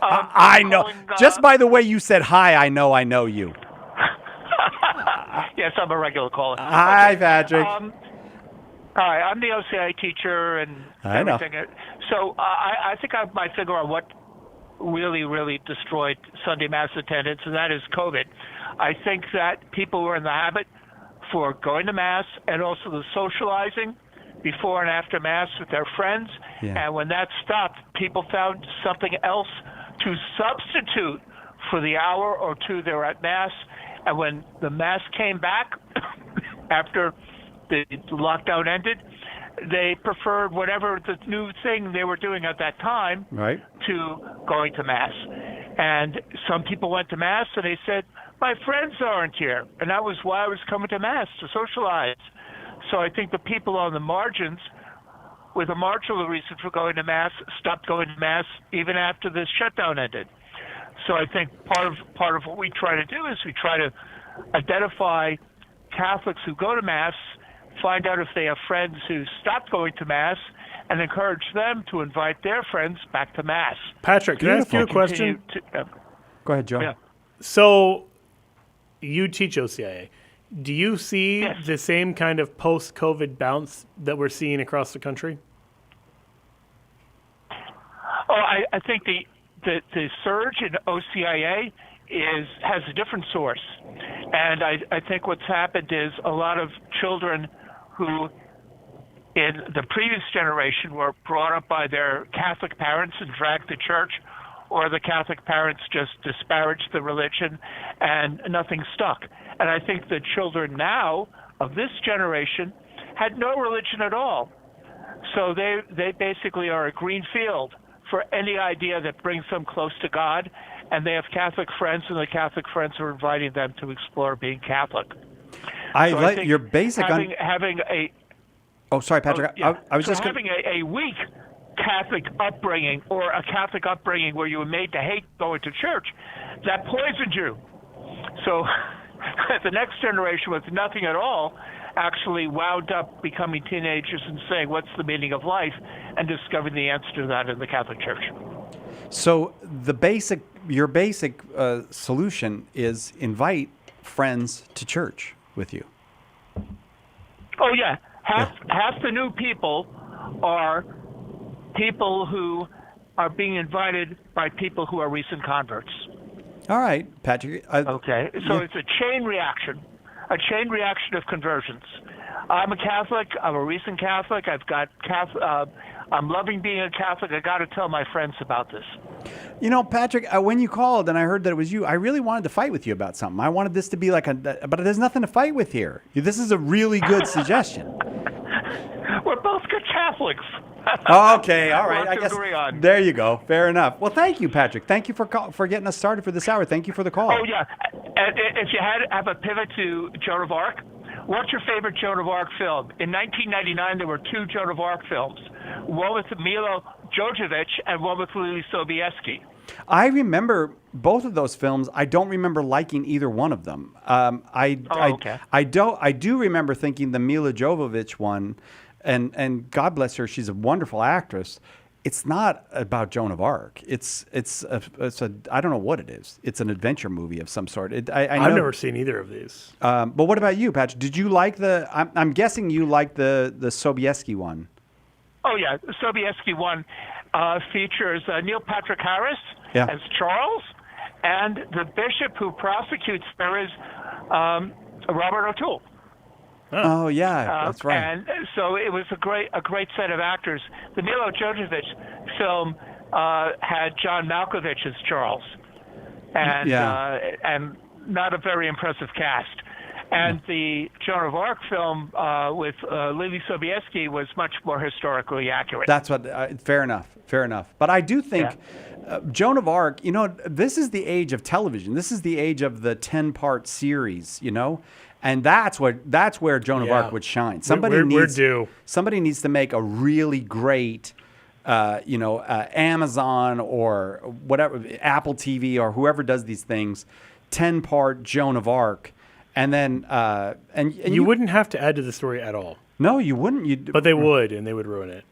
I know. Just by the way you said hi, I know you. Yes, I'm a regular caller. Hi, Patrick. Hi, I'm the OCI teacher and everything. I know. So I think I might figure out what really destroyed Sunday Mass attendance, and that is COVID. I think that people were in the habit for going to Mass and also the socializing before and after Mass with their friends. Yeah. And when that stopped, people found something else to substitute for the hour or two they were at Mass. And when the Mass came back after the lockdown ended, they preferred whatever the new thing they were doing at that time to going to Mass. And some people went to Mass and they said, my friends aren't here. And that was why I was coming to Mass, to socialize. So I think the people on the margins, with a marginal reason for going to Mass, stopped going to Mass even after the shutdown ended. So I think part of what we try to do is we try to identify Catholics who go to Mass, find out if they have friends who stopped going to Mass, and encourage them to invite their friends back to Mass. Patrick, can I ask you a question? Go ahead, Joe. Yeah. So you teach OCIA. Do you see the same kind of post-COVID bounce that we're seeing across the country? Oh, I think the surge in OCIA has a different source. And I think what's happened is a lot of children who in the previous generation were brought up by their Catholic parents and dragged to church, or the Catholic parents just disparaged the religion and nothing stuck. And I think the children now of this generation had no religion at all. So they basically are a green field for any idea that brings them close to God, and they have Catholic friends, and the Catholic friends are inviting them to explore being Catholic. I like your basic having a. Oh, sorry, Patrick. I was just having a weak Catholic upbringing, or a Catholic upbringing where you were made to hate going to church, that poisoned you. So the next generation with nothing at all actually wound up becoming teenagers and saying, what's the meaning of life, and discovering the answer to that in the Catholic Church. So your basic solution is invite friends to church with you. Oh, yeah. Half the new people are people who are being invited by people who are recent converts. All right, Patrick. Okay, so it's a chain reaction of conversions. I'm a Catholic. I'm a recent Catholic. I'm loving being a Catholic. I got to tell my friends about this. You know, Patrick, when you called and I heard that it was you, I really wanted to fight with you about something. I wanted this to be but there's nothing to fight with here. This is a really good suggestion. We're both good Catholics. Okay, all right. I guess agree on. There you go. Fair enough. Well, thank you, Patrick. Thank you for getting us started for this hour. Thank you for the call. Oh, yeah. And if you have a pivot to Joan of Arc, what's your favorite Joan of Arc film? In 1999, there were 2 Joan of Arc films, one with Milo Jovovich and one with Lily Sobieski. I remember both of those films. I don't remember liking either one of them. I do remember thinking the Mila Jovovich one, and God bless her, she's a wonderful actress. It's not about Joan of Arc. It's a I don't know what it is. It's an adventure movie of some sort. I've never seen either of these. But what about you, Patrick? Did you like the? I'm guessing you liked the Sobieski one. Oh yeah, the Sobieski one features Neil Patrick Harris as Charles, and the bishop who prosecutes there is Robert O'Toole. Oh yeah, that's right. And so it was a great set of actors. The Milo Jovovich film had John Malkovich as Charles, and and not a very impressive cast. And the Joan of Arc film with Lily Sobieski was much more historically accurate. That's what. Fair enough. But I do think Joan of Arc. This is the age of television. This is the age of the 10-part series. And that's where Joan of Arc would shine. Somebody needs to make a really great, Amazon or whatever, Apple TV or whoever does these things, 10-part Joan of Arc, and then and you wouldn't have to add to the story at all. No, you wouldn't. But they would, and they would ruin it.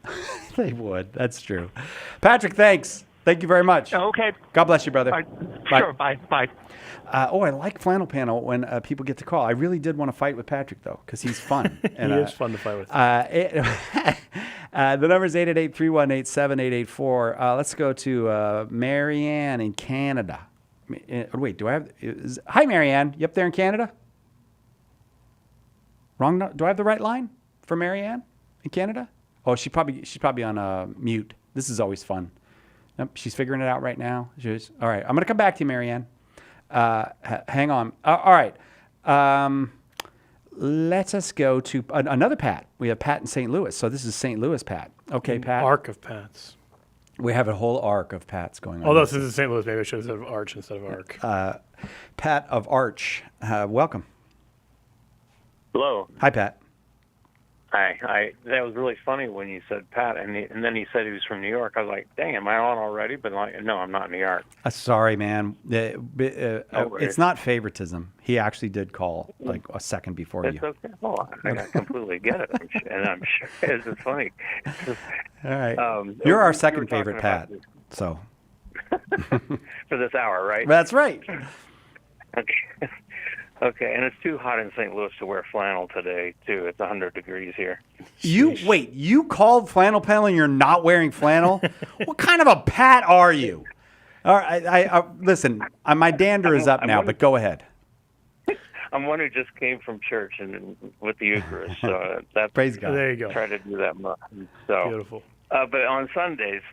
They would. That's true. Patrick, thanks. Thank you very much. Okay. God bless you, brother. Bye. Sure. Bye. I like Flannel Panel when people get to call. I really did want to fight with Patrick, though, because he's fun. And, he is fun to fight with. The number is 888-318-7884. Let's go to Marianne in Canada. Wait, hi, Marianne. You up there in Canada? Wrong. Do I have the right line for Marianne in Canada? Oh, she's probably on mute. This is always fun. Nope, she's figuring it out right now. All right, I'm going to come back to you, Marianne. Hang on. All right. Let us go to another Pat. We have Pat in St. Louis. So this is St. Louis Pat. Okay, Pat. Arc of Pats. We have a whole arc of Pats going on. Although this is St. Louis, maybe I should have said Arch instead of Arc. Pat of Arch. Welcome. Hello. Hi, Pat. Hi. That was really funny when you said Pat, and then he said he was from New York. I was like, dang, am I on already? But no, I'm not in New York. Sorry, man. It's not favoritism. He actually did call like a second before you. It's okay. Well, I completely get it. I'm sure it's funny. All right. You're our second favorite Pat. So. For this hour, right? That's right. Okay, and it's too hot in St. Louis to wear flannel today, too. It's 100 degrees here. You called Flannel Panel and you're not wearing flannel? What kind of a Pat are you? All right, listen, my dander is up now, but go ahead. I'm one who just came from church and with the Eucharist, so that's praise God. There you go. Try to do that much. So, beautiful. But on Sundays,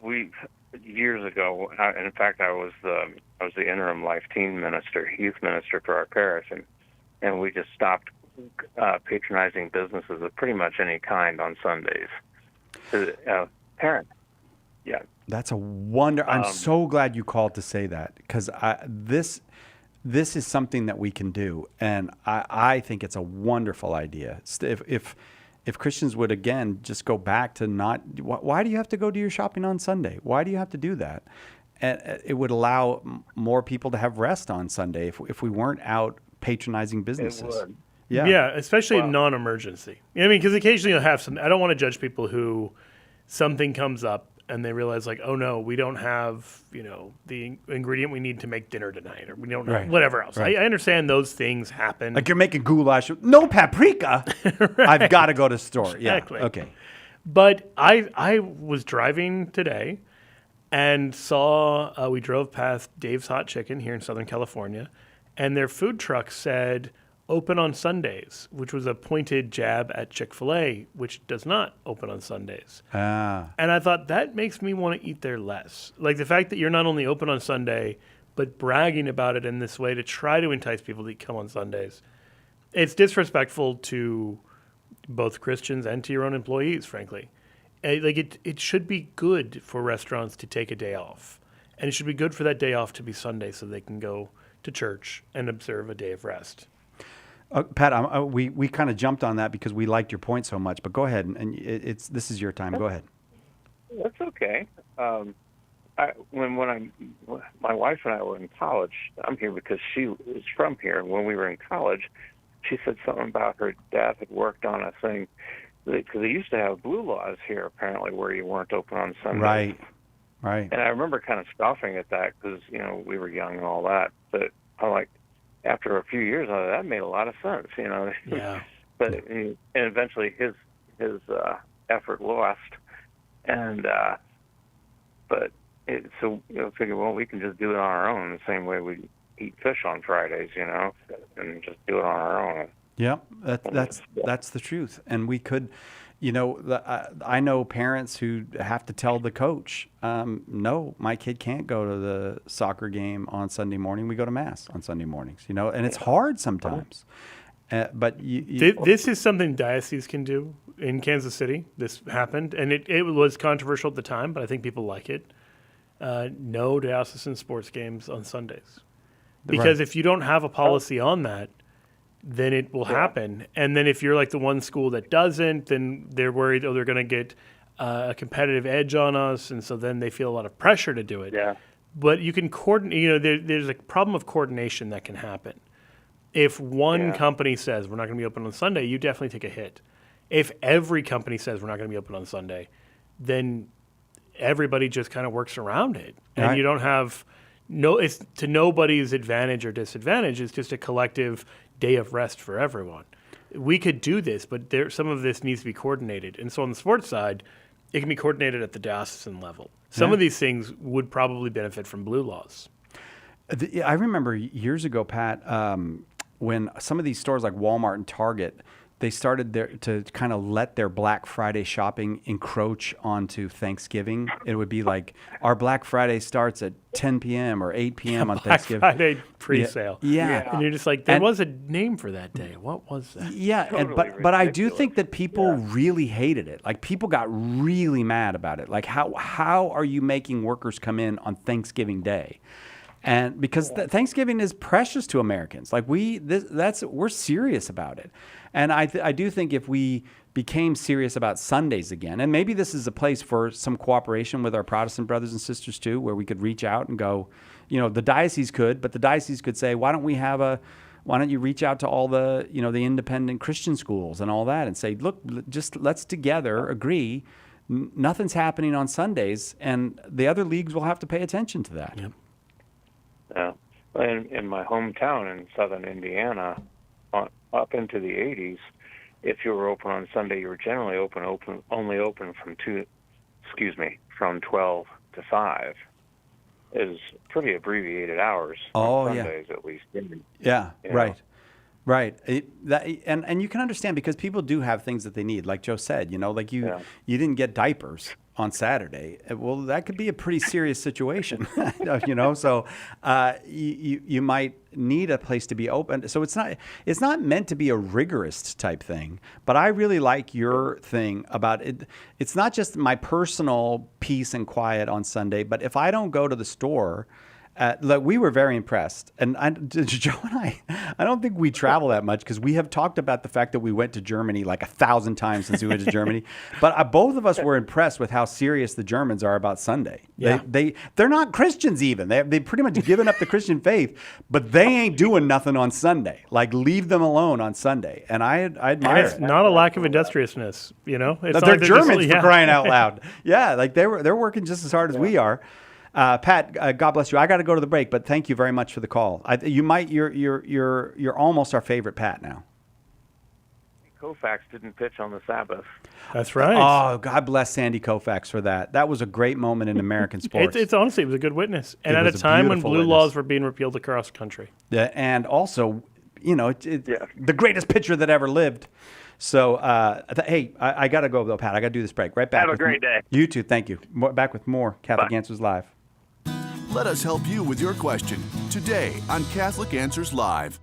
years ago, in fact, I was the interim life teen minister, youth minister for our parish, and we just stopped patronizing businesses of pretty much any kind on Sundays. Parents, yeah. That's a wonder. I'm so glad you called to say that, because this is something that we can do, and I think it's a wonderful idea. If Christians would, again, just go back to why do you have to go do your shopping on Sunday? Why do you have to do that? And it would allow more people to have rest on Sunday if we weren't out patronizing businesses. It would. Yeah, especially non-emergency. Because occasionally you'll have I don't want to judge people who something comes up and they realize like, oh no, we don't have, the ingredient we need to make dinner tonight, or we don't know whatever else. Right. I understand those things happen. Like you're making goulash, no paprika. Right. I've got to go to the store. Exactly. Yeah. Okay. But I was driving today and saw, we drove past Dave's Hot Chicken here in Southern California, and their food truck said open on Sundays, which was a pointed jab at Chick-fil-A, which does not open on Sundays. And I thought that makes me want to eat there less. Like the fact that you're not only open on Sunday, but bragging about it in this way to try to entice people to come on Sundays. It's disrespectful to both Christians and to your own employees, frankly. It should be good for restaurants to take a day off. And it should be good for that day off to be Sunday so they can go to church and observe a day of rest. Pat, we kind of jumped on that because we liked your point so much. But go ahead, and this is your time. Go ahead. That's okay. When my wife and I were in college, I'm here because she is from here. When we were in college, she said something about her dad had worked on a thing because they used to have blue laws here apparently where you weren't open on Sundays. Right. And I remember kind of scoffing at that because we were young and all that. But I'm like, after a few years, that made a lot of sense. Yeah. But and eventually his effort lost, and so figure, well, we can just do it on our own the same way we eat fish on Fridays, and just do it on our own. Yeah, that's the truth. And we could, I know parents who have to tell the coach, no, my kid can't go to the soccer game on Sunday morning. We go to mass on Sunday mornings, and it's hard sometimes. But this is something dioceses can do in Kansas City. This happened, and it was controversial at the time, but I think people like it. No diocesan sports games on Sundays. Because if you don't have a policy on that, then it will happen. And then if you're like the one school that doesn't, then they're worried, they're going to get a competitive edge on us. And so then they feel a lot of pressure to do it. Yeah. But you can coordinate, there's a problem of coordination that can happen. If one company says we're not going to be open on Sunday, you definitely take a hit. If every company says we're not going to be open on Sunday, then everybody just kind of works around it. And you don't have... it's to nobody's advantage or disadvantage. It's just a collective day of rest for everyone. We could do this, but some of this needs to be coordinated. And so on the sports side, it can be coordinated at the diocesan level. Some of these things would probably benefit from blue laws. I remember years ago, Pat, when some of these stores like Walmart and Target, they started to kind of let their Black Friday shopping encroach onto Thanksgiving. It would be like our Black Friday starts at 10 p.m. or 8 p.m. on Thanksgiving. Black Friday pre-sale. Yeah. And you're just like, there was a name for that day. What was that? Yeah, but I do think that people really hated it. Like people got really mad about it. Like how are you making workers come in on Thanksgiving Day? And because Thanksgiving is precious to Americans, like we're serious about it, and I do think if we became serious about Sundays again, and maybe this is a place for some cooperation with our Protestant brothers and sisters too, where we could reach out and go, the diocese could, but the diocese could say, why don't you reach out to all the the independent Christian schools and all that, and say, look, just let's together agree, nothing's happening on Sundays, and the other leagues will have to pay attention to that. Yep. Yeah, in my hometown in southern Indiana, up into the 80s, if you were open on Sunday, you were generally only open from 12 to 5. Is pretty abbreviated hours on Sundays at least. Yeah, right. And you can understand because people do have things that they need, like Joe said. Like you didn't get diapers on Saturday. Well, that could be a pretty serious situation, So you might need a place to be open. So it's not meant to be a rigorous type thing. But I really like your thing about it. It's not just my personal peace and quiet on Sunday, but if I don't go to the store. We were very impressed. And Joe and I don't think we travel that much because we have talked about the fact that we went to Germany like 1,000 times since we went to Germany. But both of us were impressed with how serious the Germans are about Sunday. Yeah. They're not Christians even. They pretty much given up the Christian faith, but they ain't doing nothing on Sunday. Like, leave them alone on Sunday. And I admire it. It's not a lack of industriousness, It's they're Germans for crying out loud. Yeah, like they're working just as hard as we are. Pat, God bless you. I got to go to the break, but thank you very much for the call. You're almost our favorite Pat now. Koufax didn't pitch on the Sabbath. That's right. Oh, God bless Sandy Koufax for that. That was a great moment in American sports. It's honestly, it was a good witness, and at a time when blue laws were being repealed across the country. Yeah, and also, the greatest pitcher that ever lived. So, hey, I got to go though, Pat. I got to do this break. Right back. Have a great day. You too. Thank you. Back with more Catholic Answers Live. Let us help you with your question today on Catholic Answers Live.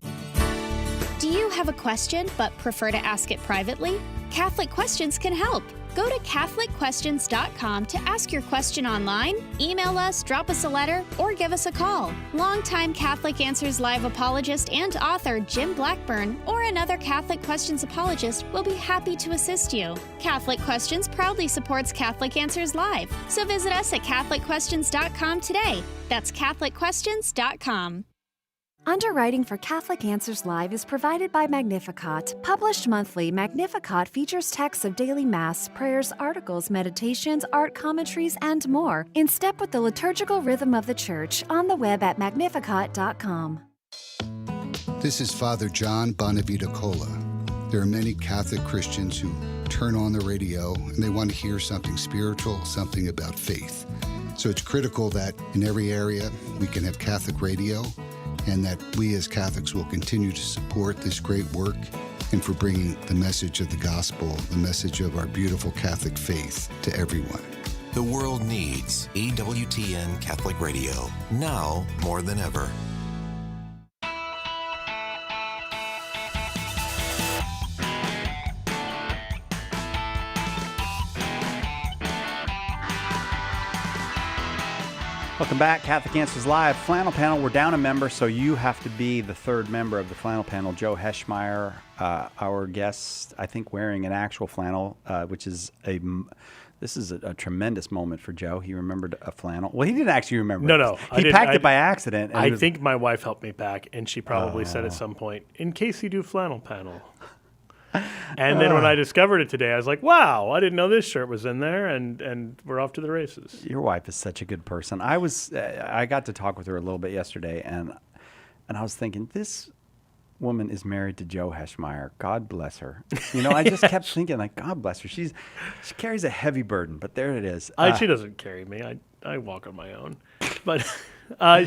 Do you have a question but prefer to ask it privately? Catholic Questions can help. Go to CatholicQuestions.com to ask your question online, email us, drop us a letter, or give us a call. Longtime Catholic Answers Live apologist and author Jim Blackburn or another Catholic Questions apologist will be happy to assist you. Catholic Questions proudly supports Catholic Answers Live, so visit us at CatholicQuestions.com today. That's CatholicQuestions.com. Underwriting for Catholic Answers Live is provided by Magnificat. Published monthly, Magnificat features texts of daily Mass, prayers, articles, meditations, art commentaries, and more, in step with the liturgical rhythm of the Church, on the web at magnificat.com. This is Father John Bonavita Cola. There are many Catholic Christians who turn on the radio and they want to hear something spiritual, something about faith. So it's critical that in every area we can have Catholic radio, and that we as Catholics will continue to support this great work and for bringing the message of the gospel, the message of our beautiful Catholic faith to everyone. The world needs EWTN Catholic Radio, now more than ever. Welcome back, Catholic Answers Live. Flannel Panel, we're down a member, so you have to be the third member of the Flannel Panel. Joe Heschmeyer, our guest, I think wearing an actual flannel, which is this is a tremendous moment for Joe. He remembered a flannel. Well, he didn't actually remember. No. He packed it by accident. I think my wife helped me pack, and she probably said at some point, in case you do Flannel Panel. And then when I discovered it today, I was like, wow, I didn't know this shirt was in there, and we're off to the races. Your wife is such a good person. I got to talk with her a little bit yesterday, and I was thinking, this woman is married to Joe Heschmeyer. God bless her. You know, I just kept thinking, like, God bless her. She carries a heavy burden, but there it is. She doesn't carry me. I walk on my own. But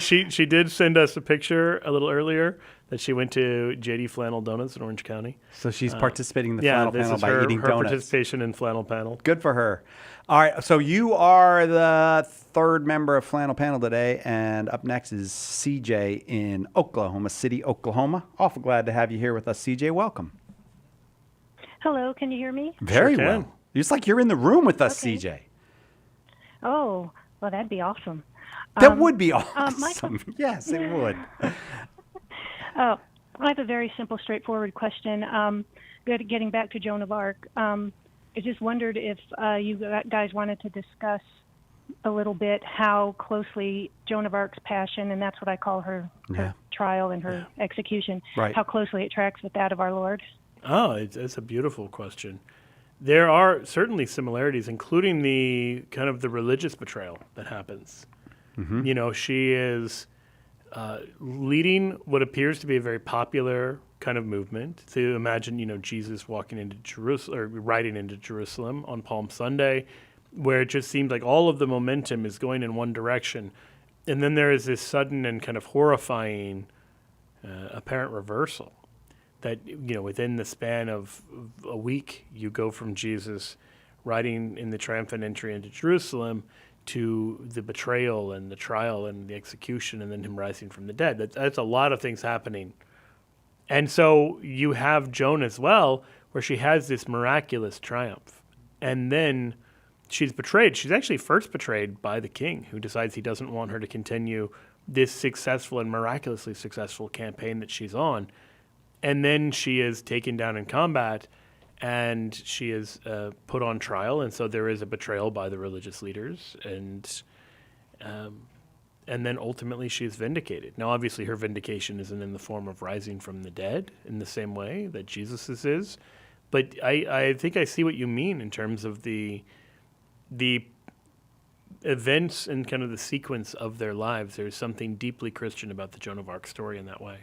she did send us a picture a little earlier that she went to JD Flannel Donuts in Orange County. So she's participating in the Flannel Panel by eating donuts. Her participation in Flannel Panel. Good for her. All right, so you are the third member of Flannel Panel today, and up next is CJ in Oklahoma City, Oklahoma. Awful glad to have you here with us, CJ. Welcome. Hello, can you hear me? Very well. It's like you're in the room with us, CJ. Oh, well, that'd be awesome. That would be awesome. Yes, it would. I have a very simple, straightforward question. Getting back to Joan of Arc, I just wondered if you guys wanted to discuss a little bit how closely Joan of Arc's passion, and that's what I call her trial and her execution, how closely it tracks with that of our Lord. Oh, it's a beautiful question. There are certainly similarities, including the kind of the religious betrayal that happens. Mm-hmm. You know, she is leading what appears to be a very popular kind of movement. To imagine, you know, Jesus walking into Jerusalem or riding into Jerusalem on Palm Sunday, where it just seems like all of the momentum is going in one direction. And then there is this sudden and kind of horrifying apparent reversal that, you know, within the span of a week, you go from Jesus riding in the triumphant entry into Jerusalem to the betrayal and the trial and the execution and then him rising from the dead. That's a lot of things happening. And so you have Joan as well, where she has this miraculous triumph. And then she's betrayed. She's actually first betrayed by the king, who decides he doesn't want her to continue this successful and miraculously successful campaign that she's on. And then she is taken down in combat, and she is put on trial. And so there is a betrayal by the religious leaders, and then ultimately she is vindicated. Now, obviously, her vindication isn't in the form of rising from the dead in the same way that Jesus's is. But I think I see what you mean in terms of the events and kind of the sequence of their lives. There's something deeply Christian about the Joan of Arc story in that way.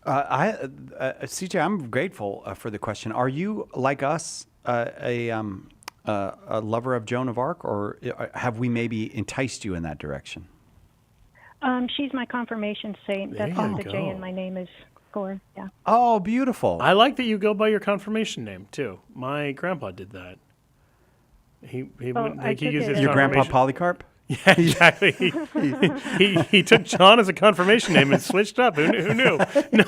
CJ, I'm grateful for the question. Are you, like us, a lover of Joan of Arc, or have we maybe enticed you in that direction? She's my confirmation saint. That's what the J in my name is for. Yeah. Oh, beautiful. I like that you go by your confirmation name, too. My grandpa did that. He used his your grandpa Polycarp? Yeah, exactly. he took John as a confirmation name and switched up. Who knew? No,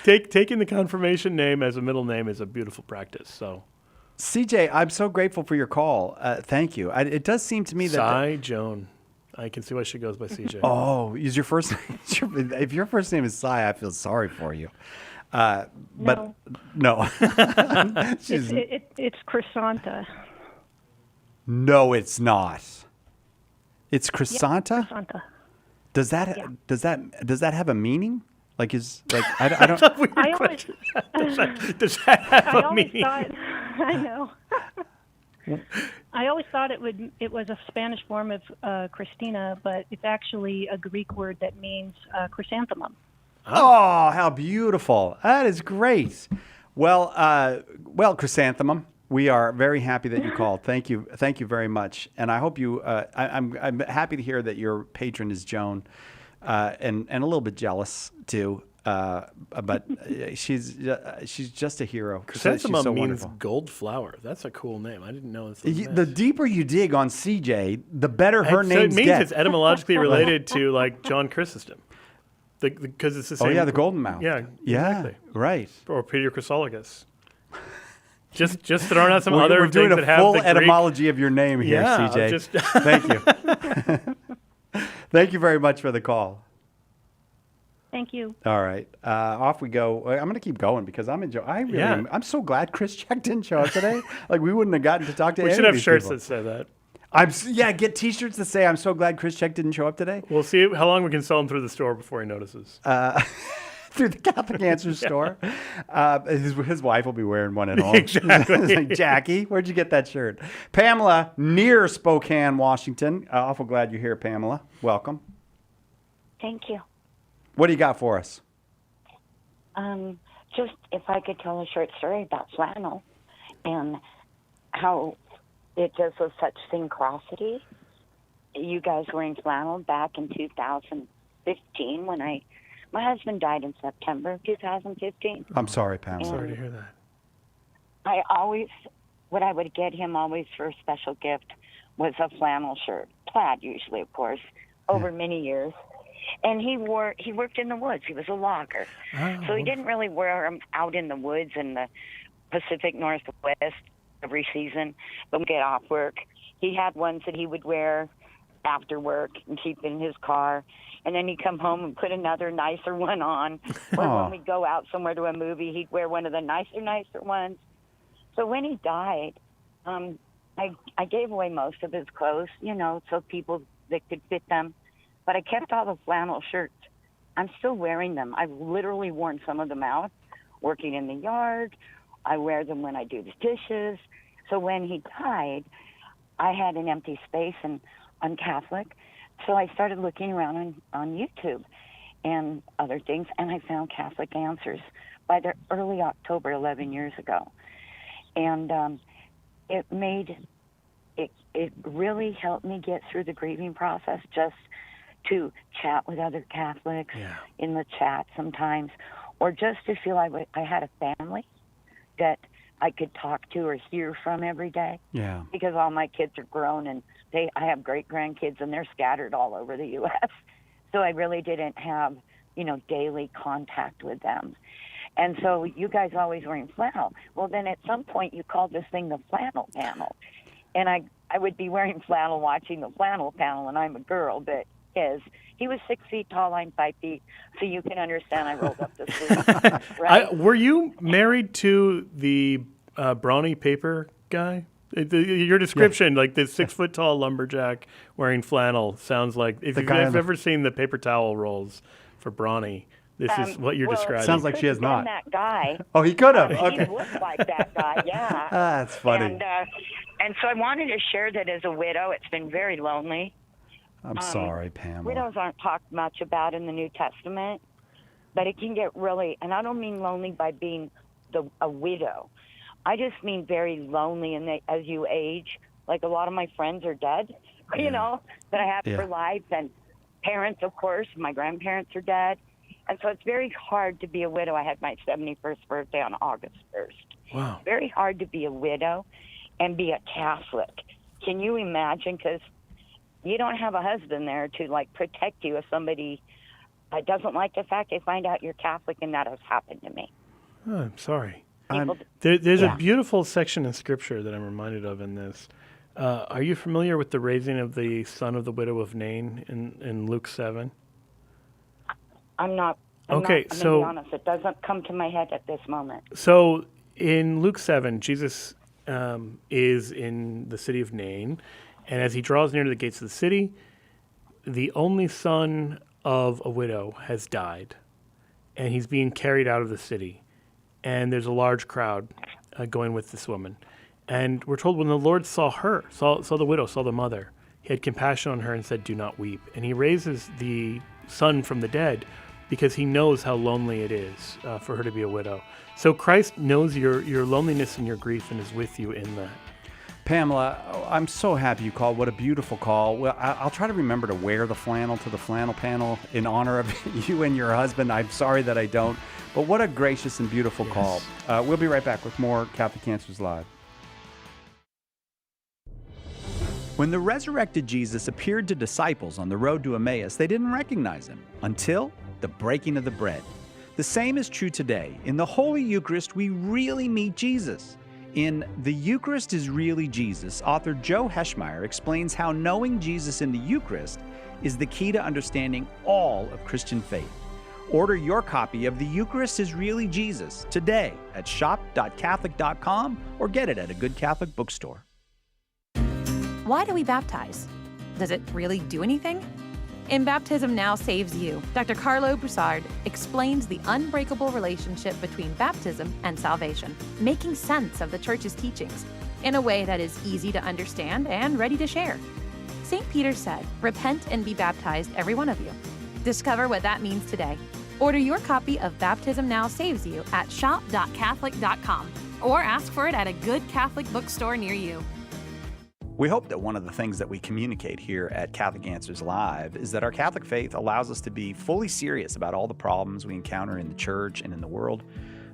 taking the confirmation name as a middle name is a beautiful practice. So, CJ, I'm so grateful for your call. Thank you. It does seem to me that Joan. I can see why she goes by CJ. Oh, is your first name? If your first name is Cy, I feel sorry for you. But no. It's Chrysanta. No, it's not. It's Chrysanta? Yeah, Chrysanta. Does that have a meaning? Like I don't. Does that have a meaning? I know. I always thought it was a Spanish form of Christina, but it's actually a Greek word that means chrysanthemum. Oh, how beautiful! That is great. Well, chrysanthemum. We are very happy that you called. Thank you very much. And I hope you. I'm happy to hear that your patron is Joan, and a little bit jealous too. But she's just a hero. Chrysanthemum so means wonderful. gold flower. That's a cool name. I didn't know. The deeper you dig on CJ, the better her so names it means get. it's etymologically related to like John Chrysostom, because it's the same. Oh yeah, the golden mouth. Yeah, exactly. Right. Or Peter Chrysologus. Just throwing out some we're other doing things a that have full the Greek etymology of your name here, Yeah, CJ. Thank you. Thank you very much for the call. Thank you. All right, off we go. I'm going to keep going because I'm enjoying. I'm so glad Chris Check didn't show up today. Like we wouldn't have gotten to talk to. We any should of have these shirts people. that say that. Get T-shirts that say "I'm so glad Chris Check didn't show up today." We'll see how long we can sell them through the store before he notices. Through the Catholic Answers store. His wife will be wearing one at home. Exactly. It's like, Jackie, where'd you get that shirt? Pamela, near Spokane, Washington. Awful glad you're here, Pamela. Welcome. Thank you. What do you got for us? Just if I could tell a short story about Flannel and how it just was such synchronicity. You guys wearing flannel back in 2015 when my husband died in September of 2015. I'm sorry, Pam. Sorry to hear that. What I would get him always for a special gift was a flannel shirt, plaid usually, of course, over many years. And he worked in the woods. He was a logger. So he didn't really wear them out in the woods in the Pacific Northwest every season. But when we get off work, he had ones that he would wear after work and keep in his car. And then he'd come home and put another nicer one on. Or when we go out somewhere to a movie, he'd wear one of the nicer ones. So when he died, I gave away most of his clothes, so people that could fit them. But I kept all the flannel shirts. I'm still wearing them. I've literally worn some of them out, working in the yard. I wear them when I do the dishes. So when he died, I had an empty space, and I'm Catholic. So I started looking around on YouTube and other things, and I found Catholic Answers by the early October 11 years ago. And it really helped me get through the grieving process, just to chat with other Catholics in the chat sometimes, or just to feel I had a family that I could talk to or hear from every day. Yeah. Because all my kids are grown, and I have great-grandkids, and they're scattered all over the U.S. So I really didn't have, daily contact with them. And so you guys always wearing flannel. Well, then at some point you called this thing the flannel panel. And I would be wearing flannel watching the flannel panel, and I'm a girl, but he was 6 feet tall, I'm 5 feet, so you can understand I rolled up the sleeves. Right? Were you married to the brawny paper guy? Your description, like the 6 foot tall lumberjack wearing flannel, sounds like if you've ever seen the paper towel rolls for brawny, this is what you're describing. Sounds like she has not. That guy. Oh, he could have. He Okay. looked like that guy, yeah. That's funny. And so I wanted to share that as a widow, it's been very lonely. I'm sorry, Pamela. Widows aren't talked much about in the New Testament, but it can get really, and I don't mean lonely by being a widow. I just mean very lonely as you age. Like a lot of my friends are dead, that I have for life, and parents, of course. My grandparents are dead. And so it's very hard to be a widow. I had my 71st birthday on August 1st. Wow. Very hard to be a widow and be a Catholic. Can you imagine? Because you don't have a husband there to, protect you if somebody doesn't like the fact they find out you're Catholic, and that has happened to me. Oh, I'm sorry. There's a beautiful section in Scripture that I'm reminded of in this. Are you familiar with the raising of the son of the widow of Nain in Luke 7? I'm not. I'm going to be honest. It doesn't come to my head at this moment. So in Luke 7, Jesus is in the city of Nain, and as he draws near to the gates of the city, the only son of a widow has died, and he's being carried out of the city. And there's a large crowd going with this woman. And we're told when the Lord saw her, saw the widow, saw the mother, he had compassion on her and said, "Do not weep." And he raises the son from the dead because he knows how lonely it is for her to be a widow. So Christ knows your loneliness and your grief and is with you in that. Pamela, I'm so happy you called. What a beautiful call. Well, I'll try to remember to wear the flannel to the flannel panel in honor of you and your husband. I'm sorry that I don't. But what a gracious and beautiful call. We'll be right back with more Catholic Answers Live. When the resurrected Jesus appeared to disciples on the road to Emmaus, they didn't recognize him until the breaking of the bread. The same is true today. In the Holy Eucharist, we really meet Jesus. In The Eucharist is Really Jesus, author Joe Heschmeyer explains how knowing Jesus in the Eucharist is the key to understanding all of Christian faith. Order your copy of The Eucharist is Really Jesus today at shop.catholic.com or get it at a good Catholic bookstore. Why do we baptize? Does it really do anything? In Baptism Now Saves You, Dr. Carlo Broussard explains the unbreakable relationship between baptism and salvation, making sense of the Church's teachings in a way that is easy to understand and ready to share. St. Peter said, "Repent and be baptized, every one of you." Discover what that means today. Order your copy of Baptism Now Saves You at shop.catholic.com or ask for it at a good Catholic bookstore near you. We hope that one of the things that we communicate here at Catholic Answers Live is that our Catholic faith allows us to be fully serious about all the problems we encounter in the church and in the world,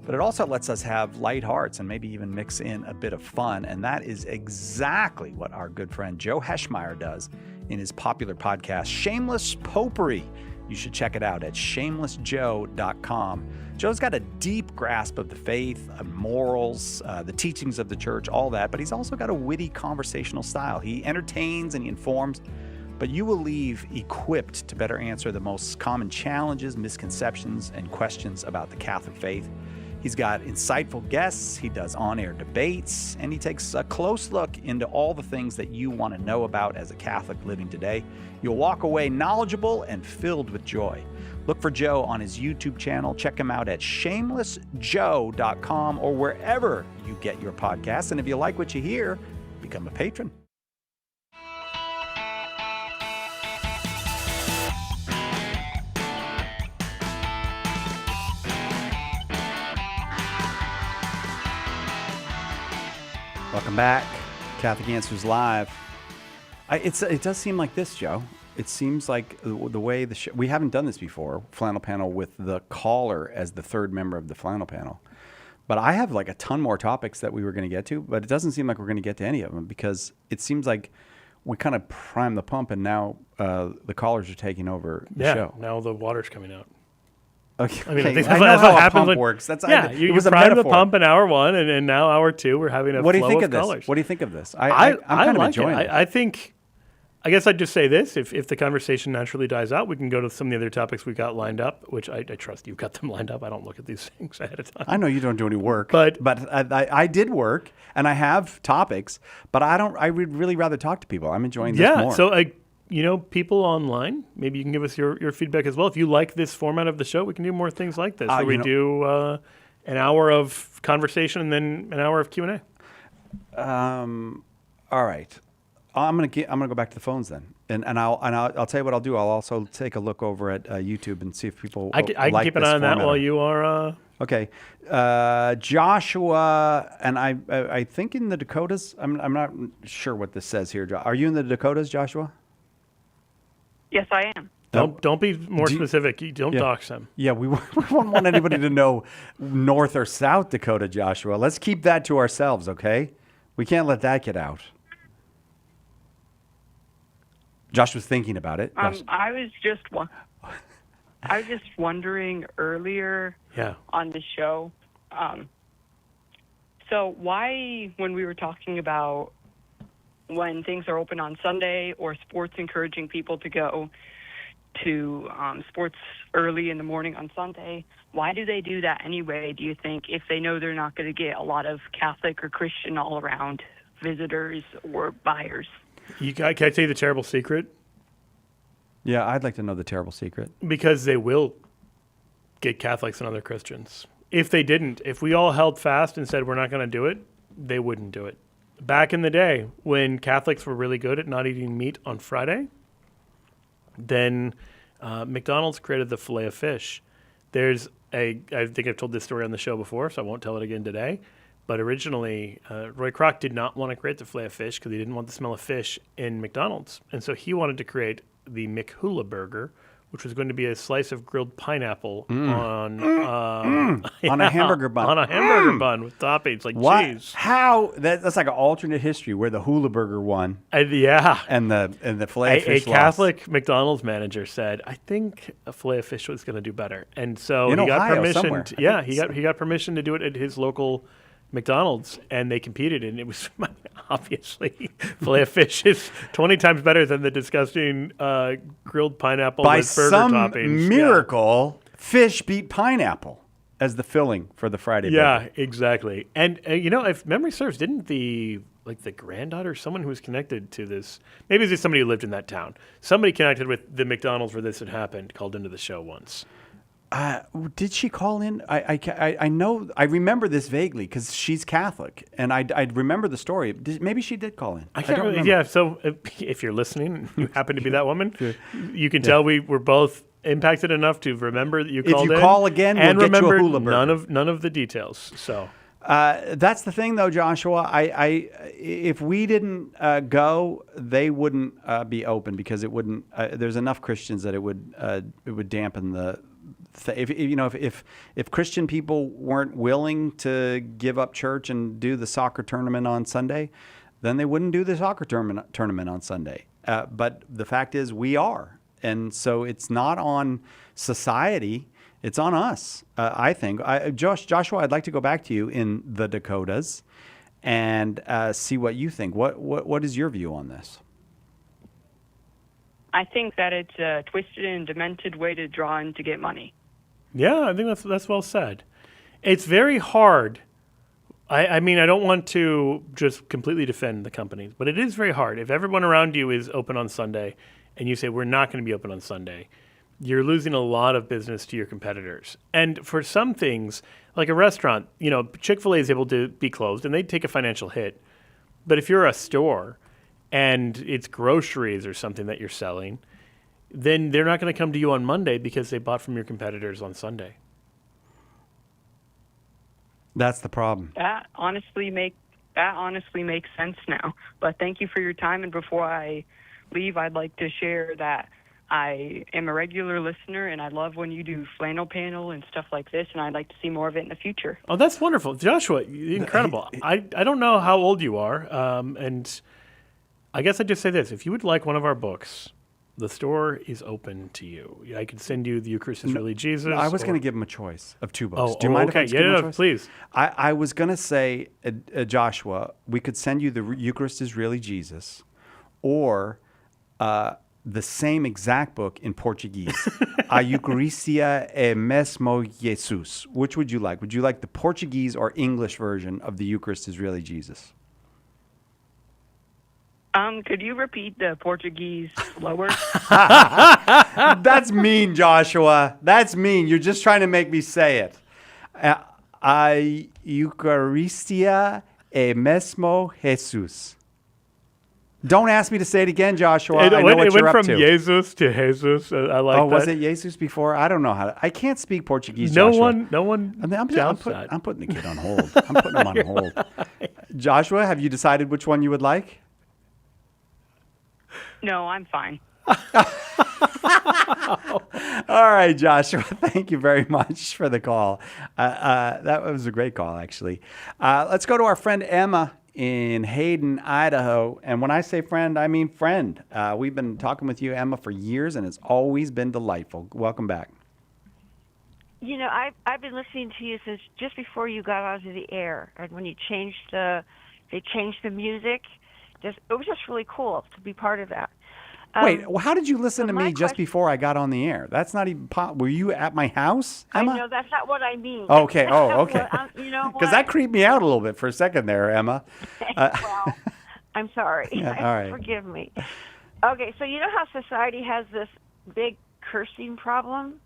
but it also lets us have light hearts and maybe even mix in a bit of fun, and that is exactly what our good friend Joe Heschmeyer does in his popular podcast, Shameless Popery. You should check it out at shamelessjoe.com. Joe's got a deep grasp of the faith, morals, the teachings of the church, all that, but he's also got a witty conversational style. He entertains and he informs, but you will leave equipped to better answer the most common challenges, misconceptions, and questions about the Catholic faith. He's got insightful guests, he does on-air debates, and he takes a close look into all the things that you want to know about as a Catholic living today. You'll walk away knowledgeable and filled with joy. Look for Joe on his YouTube channel. Check him out at shamelessjoe.com or wherever you get your podcasts. And if you like what you hear, become a patron. Welcome back. Catholic Answers Live. It does seem like this, Joe. It seems like the way the show, we haven't done this before, Flannel Panel with the caller as the third member of the Flannel Panel. But I have like a ton more topics that we were going to get to, but it doesn't seem like we're going to get to any of them because it seems like we kind of primed the pump and now the callers are taking over the show. Now the water's coming out. Okay. I mean, I that's know what how a happens pump works. That's you was a prime the metaphor. pump in hour one, and now hour two, we're having a What do you flow think of of this? callers. What do you think of this? I'm kind of like enjoying it. I think, I guess I'd just say this: if the conversation naturally dies out, we can go to some of the other topics we've got lined up. Which I trust you've got them lined up. I don't look at these things ahead of time. I know you don't do any work, but I did work, and I have topics, but I don't. I would really rather talk to people. I'm enjoying this more. So people online, maybe you can give us your feedback as well. If you like this format of the show, we can do more things like this. Where we do an hour of conversation and then an hour of Q&A. All right, I'm gonna go back to the phones then, and I'll tell you what I'll do. I'll also take a look over at YouTube and see if people I can keep an eye on that while you are. Okay, Joshua, and I think in the Dakotas. I'm not sure what this says here. Are you in the Dakotas, Joshua? Yes, I am. Don't be more specific. You don't dox them. Yeah, we won't want anybody to know North or South Dakota, Joshua. Let's keep that to ourselves, okay? We can't let that get out. Josh was thinking about it. I was just wondering earlier on the show. So why, when we were talking about when things are open on Sunday or sports encouraging people to go to sports early in the morning on Sunday, why do they do that anyway, do you think, if they know they're not going to get a lot of Catholic or Christian all-around visitors or buyers? Can I tell you the terrible secret? Yeah, I'd like to know the terrible secret. Because they will get Catholics and other Christians. If they didn't, if we all held fast and said we're not going to do it, they wouldn't do it. Back in the day, when Catholics were really good at not eating meat on Friday, then McDonald's created the filet of fish. I think I've told this story on the show before, so I won't tell it again today. But originally, Roy Kroc did not want to create the filet of fish because he didn't want the smell of fish in McDonald's. And so he wanted to create the McHula Burger, which was going to be a slice of grilled pineapple on a hamburger bun. On a hamburger bun with toppings like cheese. How? That's like an alternate history where the Hula Burger won. And the filet of fish A Catholic McDonald's manager said, "I think a filet of fish was going to do better," and so In he got Ohio, permission. somewhere. He got permission to do it at his local McDonald's, and they competed, and it was obviously filet of fish is 20 times better than the disgusting grilled pineapple By with burger some toppings. miracle, fish beat pineapple as the filling for the Friday burger. Yeah, exactly. And if memory serves, didn't the granddaughter, someone who was connected to this, maybe it was just somebody who lived in that town, somebody connected with the McDonald's where this had happened, called into the show once. Did she call in? I know. I remember this vaguely because she's Catholic, and I remember the story. Maybe she did call in. I can't remember. Yeah. So if you're listening, you happen to be that woman, you can tell we were both impacted enough to remember that you called in. If you call again, and we'll get you a remember hula burger. none of the details. So. That's the thing, though, Joshua. If we didn't go, they wouldn't be open because it wouldn't. There's enough Christians that it would dampen the. If Christian people weren't willing to give up church and do the soccer tournament on Sunday, then they wouldn't do the soccer tournament on Sunday. But the fact is, we are, and so it's not on society. It's on us, I think. Joshua, I'd like to go back to you in the Dakotas and see what you think. What is your view on this? I think that it's a twisted and demented way to draw in to get money. Yeah, I think that's well said. It's very hard. I mean, I don't want to just completely defend the companies, but it is very hard. If everyone around you is open on Sunday and you say, we're not going to be open on Sunday, you're losing a lot of business to your competitors. And for some things, like a restaurant, Chick-fil-A is able to be closed and they take a financial hit. But if you're a store and it's groceries or something that you're selling, then they're not going to come to you on Monday because they bought from your competitors on Sunday. That's the problem. That honestly makes sense now. But thank you for your time. And before I leave, I'd like to share that I am a regular listener, and I love when you do Flannel panel and stuff like this, and I'd like to see more of it in the future. Oh, that's wonderful. Joshua, incredible. I don't know how old you are, and I guess I'd just say this. If you would like one of our books, the store is open to you. I could send you The Eucharist is Really Jesus. I was going to give him a choice of two books. Do you mind okay. if I give him a choice? Please. I was going to say, Joshua, we could send you The Eucharist is Really Jesus or the same exact book in Portuguese, A Eucharistia é mesmo Jesus. Which would you like? Would you like the Portuguese or English version of The Eucharist is Really Jesus? Could you repeat the Portuguese slower? That's mean, Joshua. That's mean. You're just trying to make me say it. A Eucharistia é mesmo Jesus. Don't ask me to say it again, Joshua. I know what you're up to. It went from Jesus to Jesus. I like that. Oh, was it Jesus before? I don't know how to. I can't speak Portuguese, No Joshua. one I'm putting the kid on hold. I'm putting him on hold. Joshua, have you decided which one you would like? No, I'm fine. All right, Joshua. Thank you very much for the call. That was a great call, actually. Let's go to our friend Emma in Hayden, Idaho. And when I say friend, I mean friend. We've been talking with you, Emma, for years, and it's always been delightful. Welcome back. I've been listening to you since just before you got onto the air, and when you changed they changed the music. It was just really cool to be part of that. Wait, well, how did you listen to me just before I got on the air? That's not even were you at my house, Emma? I know that's not what I mean. Okay. Oh, okay. You know what? Because that creeped me out a little bit for a second there, Emma. Well, I'm sorry. Yeah, all right. Forgive me. Okay, so you know how society has this big cursing problem?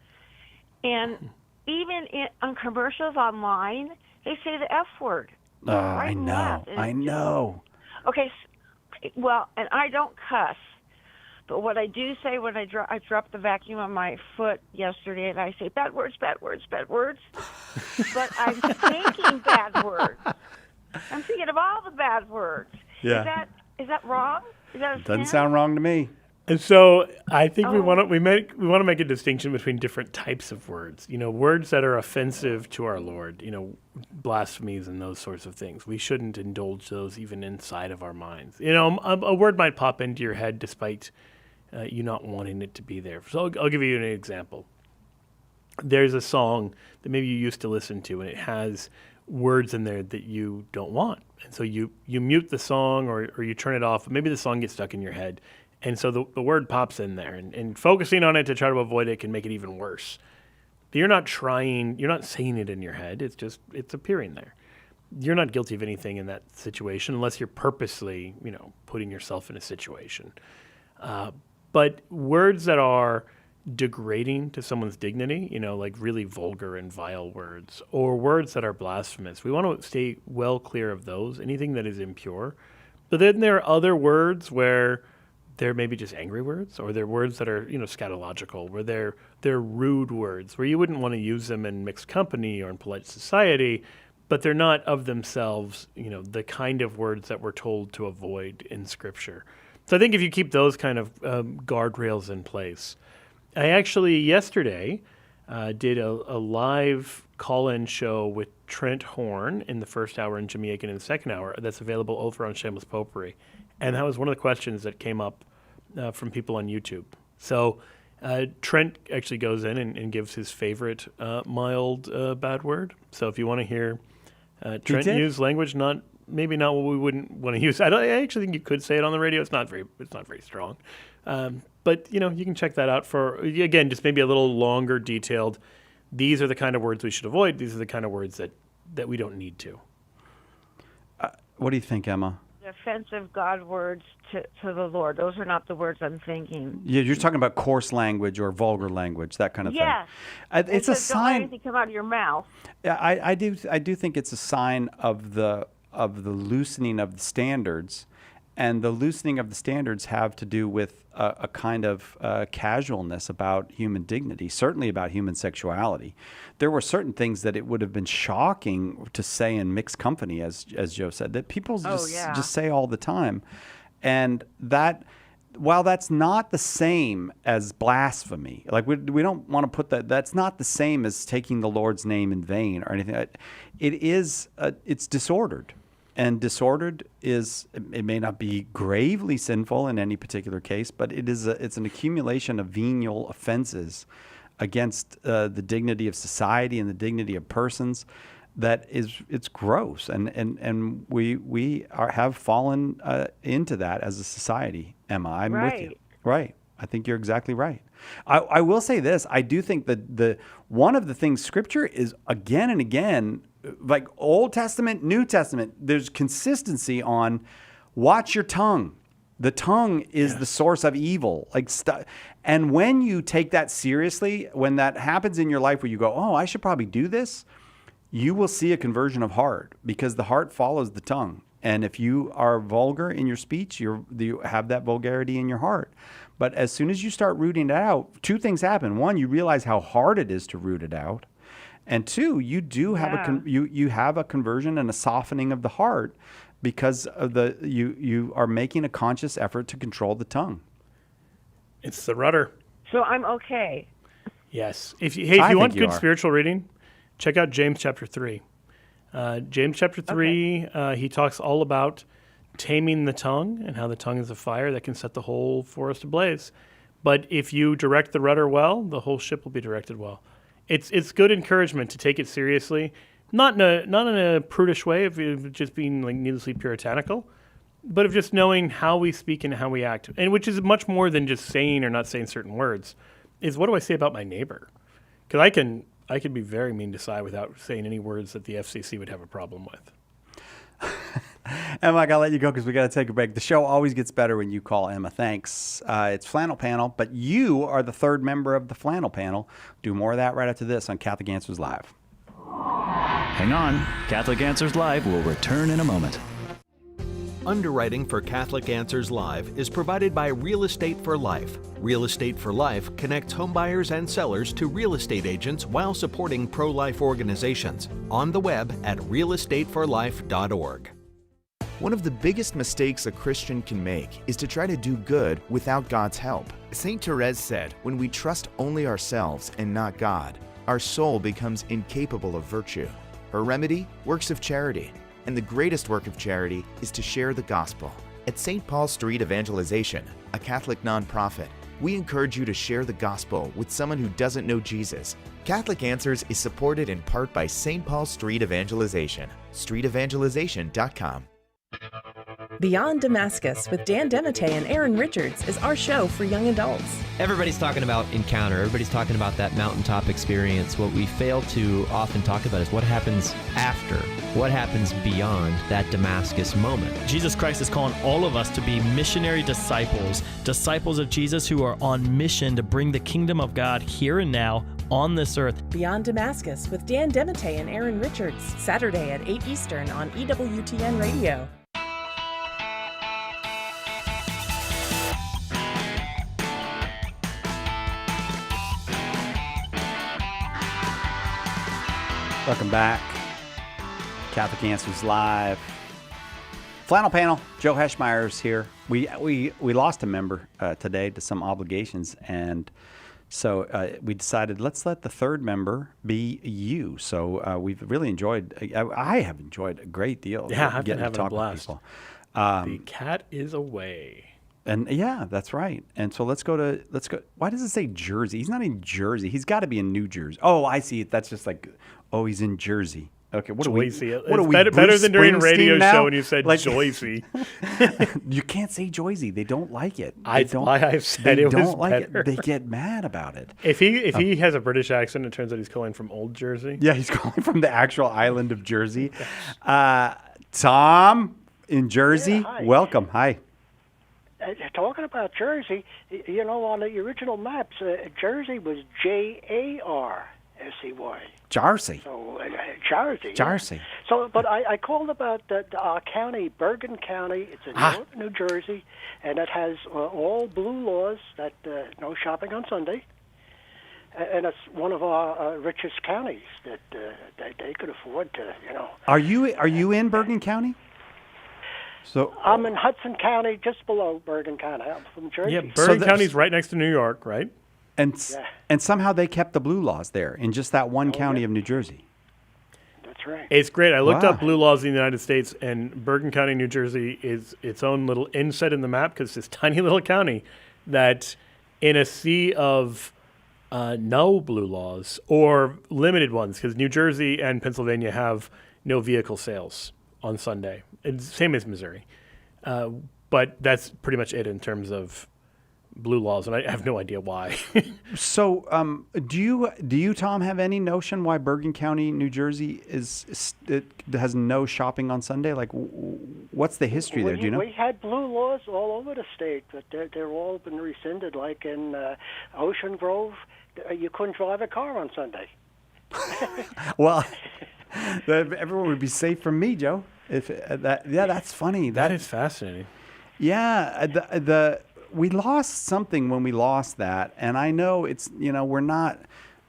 And even on commercials online, they say the F word. I know. I know. Okay, well, and I don't cuss. But what I do say when I dropped the vacuum on my foot yesterday, and I say, bad words, bad words, bad words. But I'm thinking bad words. I'm thinking of all the bad words. Yeah. Is that wrong? Is that a Doesn't sin? sound wrong to me. And so I think we want to make a distinction between different types of words. Words that are offensive to our Lord. Blasphemies and those sorts of things. We shouldn't indulge those even inside of our minds. A word might pop into your head despite you not wanting it to be there. So I'll give you an example. There's a song that maybe you used to listen to, and it has words in there that you don't want. And so you mute the song or you turn it off. But maybe the song gets stuck in your head. And so the word pops in there. And focusing on it to try to avoid it can make it even worse. But you're not saying it in your head. It's appearing there. You're not guilty of anything in that situation unless you're purposely, putting yourself in a situation. But words that are degrading to someone's dignity, like really vulgar and vile words, or words that are blasphemous, we want to stay well clear of those, anything that is impure. But then there are other words where they're maybe just angry words, or they're words that are, scatological, where they're rude words, where you wouldn't want to use them in mixed company or in polite society, but they're not of themselves, the kind of words that we're told to avoid in Scripture. So I think if you keep those kind of guardrails in place. I actually yesterday did a live call-in show with Trent Horn in the first hour and Jimmy Aiken in the second hour that's available over on Shameless Popery. And that was one of the questions that came up from people on YouTube. So Trent actually goes in and gives his favorite mild bad word. So if you want to hear Trent use language, maybe not what we wouldn't want to use. I actually think you could say it on the radio. It's not very strong. But you can check that out for, again, just maybe a little longer detailed. These are the kind of words we should avoid. These are the kind of words that we don't need to. What do you think, Emma? Offensive God words to the Lord. Those are not the words I'm thinking. Yeah, you're talking about coarse language or vulgar language, that kind of thing. It's a sign. Don't let anything come out of your mouth. Yeah, I do think it's a sign of the loosening of the standards, and the loosening of the standards have to do with a kind of casualness about human dignity, certainly about human sexuality. There were certain things that it would have been shocking to say in mixed company, as Joe said, that people just say all the time. And that, while that's not the same as blasphemy, like we don't want to put that's not the same as taking the Lord's name in vain or anything. It is, it's disordered. And disordered it may not be gravely sinful in any particular case, but it's an accumulation of venial offenses against the dignity of society and the dignity of persons it's gross. And we have fallen into that as a society, Emma. I'm with you. Right. I think you're exactly right. I will say this. I do think that one of the things Scripture is again and again, like Old Testament, New Testament, there's consistency on watch your tongue. The tongue is the source of evil. And when you take that seriously, when that happens in your life where you go, oh, I should probably do this, you will see a conversion of heart, because the heart follows the tongue. And if you are vulgar in your speech, you have that vulgarity in your heart. But as soon as you start rooting it out, two things happen. One, you realize how hard it is to root it out. And two, you do have you have a conversion and a softening of the heart, because of you are making a conscious effort to control the tongue. It's the rudder. So I'm okay. Yes. If you want good spiritual reading, check out James chapter 3. James chapter 3, he talks all about taming the tongue and how the tongue is a fire that can set the whole forest ablaze. But if you direct the rudder well, the whole ship will be directed well. it's good encouragement to take it seriously, not in a prudish way of just being like needlessly puritanical, but of just knowing how we speak and how we act, and which is much more than just saying or not saying certain words. Is what do I say about my neighbor? Because I can be very mean to Cy without saying any words that the FCC would have a problem with. Emma, I gotta let you go because we gotta take a break. The show always gets better when you call, Emma. Thanks. It's Flannel Panel, but you are the third member of the Flannel Panel. Do more of that right after this on Catholic Answers Live. Hang on. Catholic Answers Live will return in a moment. Underwriting for Catholic Answers Live is provided by Real Estate for Life. Real Estate for Life connects homebuyers and sellers to real estate agents while supporting pro-life organizations. On the web at realestateforlife.org. One of the biggest mistakes a Christian can make is to try to do good without God's help. St. Therese said, when we trust only ourselves and not God, our soul becomes incapable of virtue. Her remedy? Works of charity. And the greatest work of charity is to share the gospel. At St. Paul Street Evangelization, a Catholic nonprofit, we encourage you to share the gospel with someone who doesn't know Jesus. Catholic Answers is supported in part by St. Paul Street Evangelization, streetevangelization.com. Beyond Damascus with Dan Dematteis and Aaron Richards is our show for young adults. Everybody's talking about encounter. Everybody's talking about that mountaintop experience. What we fail to often talk about is what happens after, what happens beyond that Damascus moment. Jesus Christ is calling all of us to be missionary disciples, disciples of Jesus who are on mission to bring the kingdom of God here and now on this earth. Beyond Damascus with Dan Dematteis and Aaron Richards, Saturday at 8 Eastern on EWTN Radio. Welcome back. Catholic Answers Live. Flannel Panel, Joe Heschmeyer's here. We lost a member today to some obligations, and so we decided let's let the third member be you. So we've really enjoyed. I have enjoyed a great deal. Yeah, I've been getting to having a talk with blast. people. The cat is away. And yeah, that's right. And so let's go. Why does it say Jersey? He's not in Jersey. He's got to be in New Jersey. Oh, I see it. That's just like, oh, he's in Jersey. Okay, what Joycey. are we? Better than during a radio now? show when you said like, Joycey. You can't say Joycey. They don't like it. That's why I've said it was better. They get mad about it. If he has a British accent, it turns out he's calling from Old Jersey. Yeah, he's calling from the actual island of Jersey. Tom in Jersey, Yeah, hi. welcome. Hi. Talking about Jersey, you know, on the original maps, Jersey was Jarsey. Jersey. So, Jersey. Jersey. Yeah. So, but I called about our county, Bergen County. It's in northern New Jersey, and it has all blue laws that no shopping on Sunday. And it's one of our richest counties that they could afford to, you know. Are you in Bergen County? So I'm in Hudson County, just below Bergen County. I'm from Jersey. Yeah, Bergen County's right next to New York, right? And somehow they kept the blue laws there in just that one county of New Jersey. That's right. It's great. I looked Wow. up blue laws in the United States, and Bergen County, New Jersey, is its own little inset in the map because it's this tiny little county that, in a sea of no blue laws or limited ones, because New Jersey and Pennsylvania have no vehicle sales on Sunday. It's same as Missouri. But that's pretty much it in terms of blue laws, and I have no idea why. So, do you, Tom, have any notion why Bergen County, New Jersey, it has no shopping on Sunday? Like, what's the history there? Do you know? We had blue laws all over the state, but they're all been rescinded. Like in Ocean Grove, you couldn't drive a car on Sunday. Well, everyone would be safe from me, Joe. If that's funny. That is fascinating. Yeah, we lost something when we lost that, and I know it's we're not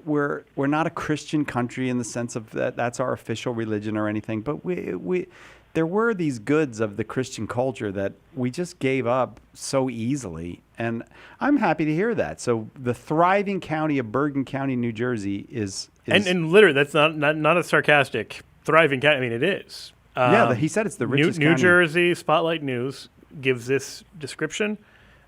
a Christian country in the sense of that's our official religion or anything, but there were these goods of the Christian culture that we just gave up so easily, and I'm happy to hear that. So the thriving county of Bergen County, New Jersey is and literally that's not a sarcastic thriving county. I mean, it is. He said it's the richest New county. Jersey Spotlight News gives this description.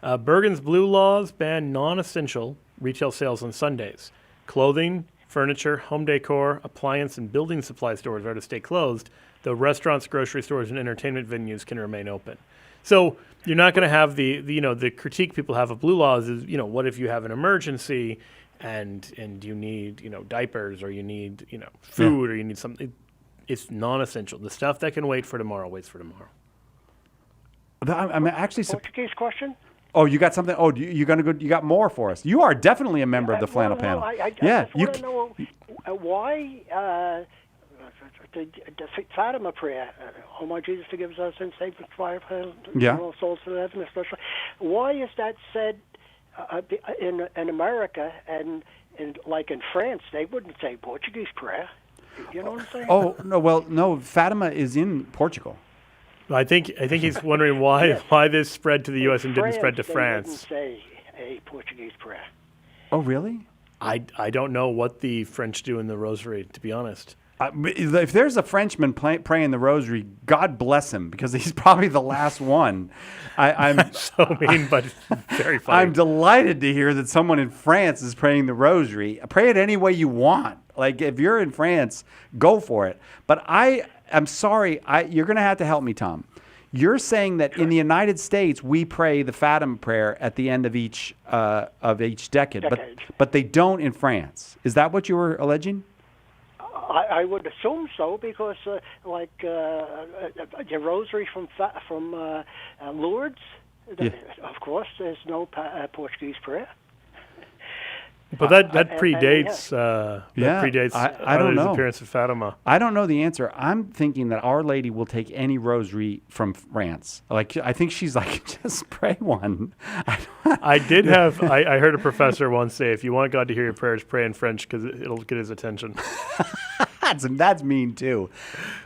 Bergen's blue laws ban non-essential retail sales on Sundays. Clothing, furniture, home decor, appliance, and building supply stores are to stay closed, though restaurants, grocery stores, and entertainment venues can remain open. So you're not going to have the critique people have of blue laws is, what if you have an emergency and you need, diapers, or you need, food, or you need something. It's non-essential. The stuff that can wait for tomorrow waits for tomorrow. I'm actually Portuguese question? Oh, you got something? Oh, you got more for us. You are definitely a member of the Flannel panel. I just want to know why the Fatima prayer, "Oh my Jesus, forgive us our sins, save us from fire, all souls to heaven," especially. Why is that said in America and like in France? They wouldn't say Portuguese prayer. You know what I'm saying? Oh no, Fatima is in Portugal. I think he's wondering why this spread to the U.S. and didn't spread to France. They wouldn't say a Portuguese prayer. Oh, really? I don't know what the French do in the Rosary, to be honest. If there's a Frenchman praying the Rosary, God bless him, because he's probably the last one. I'm so mean, but very funny. I'm delighted to hear that someone in France is praying the Rosary. Pray it any way you want. Like, if you're in France, go for it. But I'm sorry, you're going to have to help me, Tom. You're saying that in the United States we pray the Fatima prayer at the end of each decade, but they don't in France. Is that what you were alleging? I would assume so, because the Rosary from Lourdes, of course, there's no Portuguese prayer. But that predates I don't know. appearance of Fatima. I don't know the answer. I'm thinking that Our Lady will take any rosary from France. Like, I think she's like, just pray one. I heard a professor once say, if you want God to hear your prayers, pray in French, because it'll get his attention. That's mean too.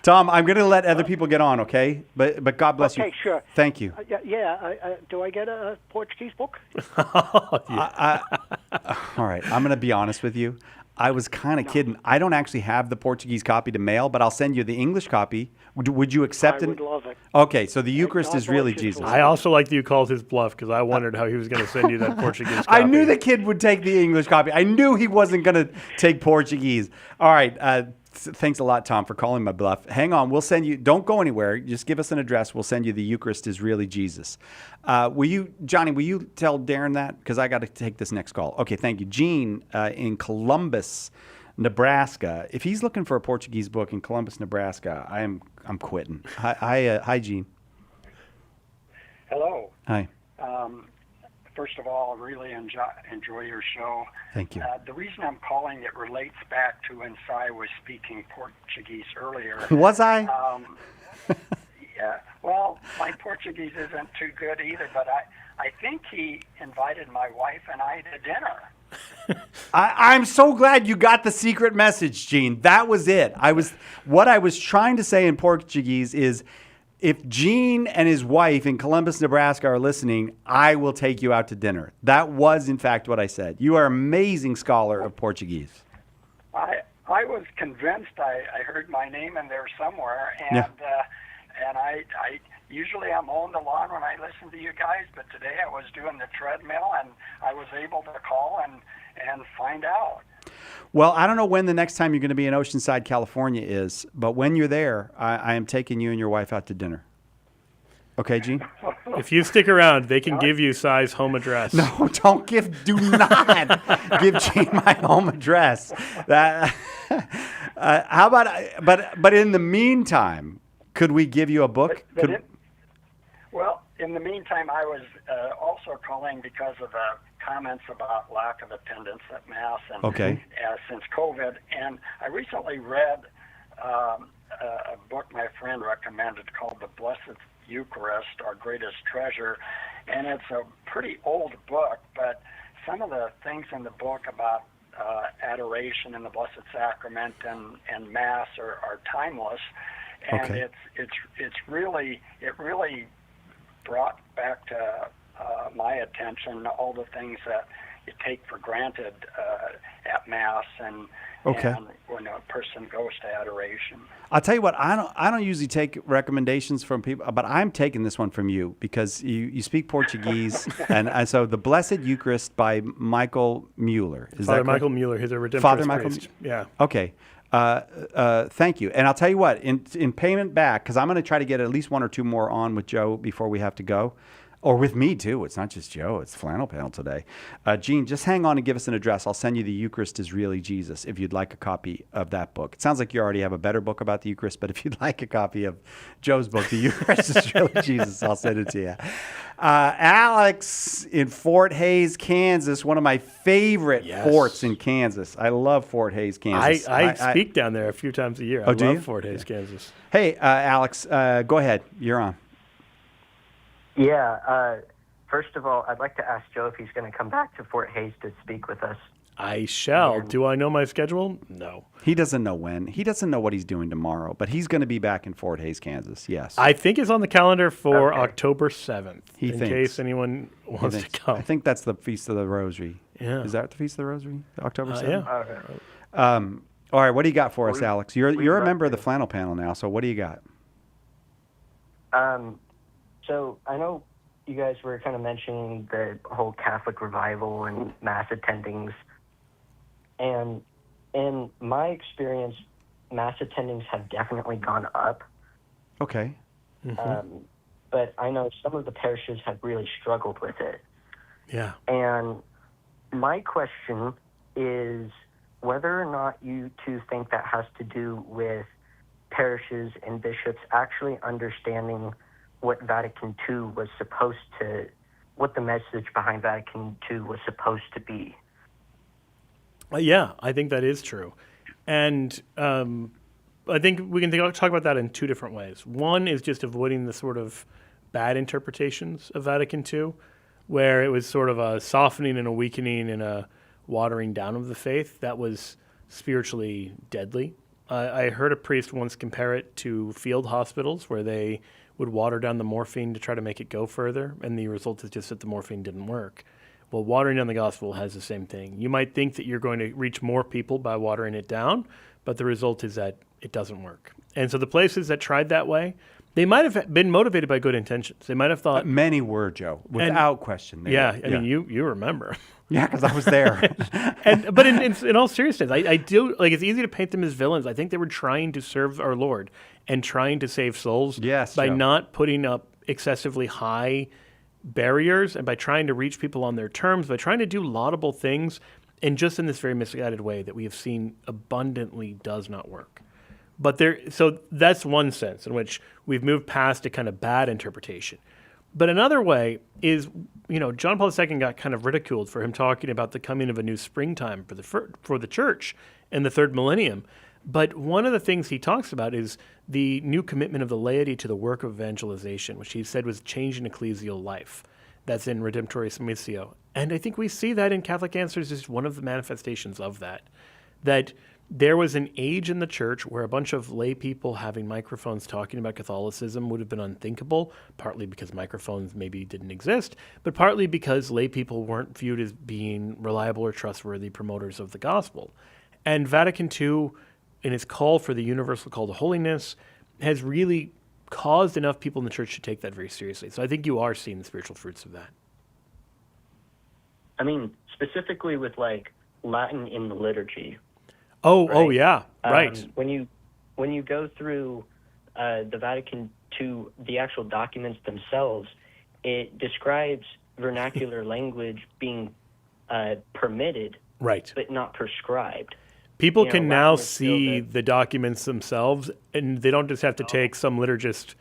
Tom, I'm going to let other people get on, okay? But God bless you. Okay, sure. Thank you. Do I get a Portuguese book? All right. I'm going to be honest with you. I was kind of kidding. I don't actually have the Portuguese copy to mail, but I'll send you the English copy. Would you accept it? I would love it. Okay, so the Eucharist is really Jesus. I also like that you called his bluff, because I wondered how he was going to send you that Portuguese copy. I knew the kid would take the English copy. I knew he wasn't going to take Portuguese. All right. Thanks a lot, Tom, for calling my bluff. Hang on. We'll send you. Don't go anywhere. Just give us an address. We'll send you the Eucharist is really Jesus. Johnny, will you tell Darren that? Because I got to take this next call. Okay, thank you. Gene in Columbus, Nebraska. If he's looking for a Portuguese book in Columbus, Nebraska, I'm quitting. Hi, Gene. Hello. Hi. First of all, I really enjoy your show. Thank you. The reason I'm calling, it relates back to when Si was speaking Portuguese earlier. Was I? Yeah. Well, my Portuguese isn't too good either, but I think he invited my wife and I to dinner. I'm so glad you got the secret message, Gene. That was it. What I was trying to say in Portuguese is, if Gene and his wife in Columbus, Nebraska are listening, I will take you out to dinner. That was, in fact, what I said. You are an amazing scholar of Portuguese. I was convinced I heard my name in there somewhere, and I usually I'm mowing the lawn when I listen to you guys, but today I was doing the treadmill, and I was able to call and find out. Well, I don't know when the next time you're going to be in Oceanside, California is, but when you're there, I am taking you and your wife out to dinner. Okay, Gene? If you stick around, they can give you Si's home address. No, do not give Gene my home address. How about, but in the meantime, could we give you a book? Well, in the meantime, I was also calling because of the comments about lack of attendance at Mass and since COVID. And I recently read a book my friend recommended called The Blessed Eucharist, Our Greatest Treasure. And it's a pretty old book, but some of the things in the book about adoration and the Blessed Sacrament and Mass are timeless. And it really brought back to my attention all the things that you take for granted at Mass and when a person goes to adoration. I'll tell you what, I don't usually take recommendations from people, but I'm taking this one from you because you speak Portuguese, and so the Blessed Eucharist by Michael Mueller. Is Father that Michael Mueller, he's a Redemptorist Father Michael, priest. Yeah. Okay. Thank you. And I'll tell you what, in payment back, because I'm going to try to get at least one or two more on with Joe before we have to go. Or with me, too. It's not just Joe. It's Flannel Panel today. Gene, just hang on and give us an address. I'll send you The Eucharist is Really Jesus if you'd like a copy of that book. It sounds like you already have a better book about the Eucharist, but if you'd like a copy of Joe's book, The Eucharist is Really Jesus, I'll send it to you. Alex in Fort Hays, Kansas, one of my favorite forts in Kansas. I love Fort Hays, Kansas. I speak down there a few times a year. I love Fort Hays, Kansas. Hey, Alex, go ahead. You're on. Yeah. First of all, I'd like to ask Joe if he's going to come back to Fort Hays to speak with us. I shall. Do I know my schedule? No. He doesn't know when. He doesn't know what he's doing tomorrow, but he's going to be back in Fort Hays, Kansas. Yes. I think it's on the calendar for October 7th. In case anyone wants to come. I think that's the Feast of the Rosary. Yeah. Is that the Feast of the Rosary? October 7th? Yeah. All right. What do you got for us, Alex? You're a member of the Flannel Panel now, so what do you got? So I know you guys were kind of mentioning the whole Catholic revival and mass attendings. And in my experience, mass attendings have definitely gone up. Okay. But I know some of the parishes have really struggled with it. Yeah. And my question is whether or not you two think that has to do with parishes and bishops actually understanding what Vatican II was supposed to, what the message behind Vatican II was supposed to be. Yeah, I think that is true. And I think we can talk about that in two different ways. One is just avoiding the sort of bad interpretations of Vatican II, where it was sort of a softening and a weakening and a watering down of the faith that was spiritually deadly. I heard a priest once compare it to field hospitals where they would water down the morphine to try to make it go further, and the result is just that the morphine didn't work. Well, watering down the gospel has the same thing. You might think that you're going to reach more people by watering it down, but the result is that it doesn't work. And so the places that tried that way, they might have been motivated by good intentions. They might have thought... many were, Joe, without question. I mean, you remember. Yeah, because I was there. But in all seriousness, I do, like, it's easy to paint them as villains. I think they were trying to serve our Lord and trying to save souls by not putting up excessively high barriers and by trying to reach people on their terms, by trying to do laudable things, and just in this very misguided way that we have seen abundantly does not work. But so that's one sense in which we've moved past a kind of bad interpretation. But another way is, John Paul II got kind of ridiculed for him talking about the coming of a new springtime for the church in the third millennium. But one of the things he talks about is the new commitment of the laity to the work of evangelization, which he said was changing ecclesial life. That's in Redemptoris Missio. And I think we see that in Catholic Answers as one of the manifestations of that. That there was an age in the church where a bunch of lay people having microphones talking about Catholicism would have been unthinkable, partly because microphones maybe didn't exist, but partly because lay people weren't viewed as being reliable or trustworthy promoters of the gospel. And Vatican II, in its call for the universal call to holiness, has really caused enough people in the church to take that very seriously. So I think you are seeing the spiritual fruits of that. I mean, specifically with, like, Latin in the liturgy. Oh, yeah, right. When you go through the Vatican II, the actual documents themselves, it describes vernacular language being permitted, right, but not prescribed. People can now see the documents themselves, and they don't just have to take some liturgist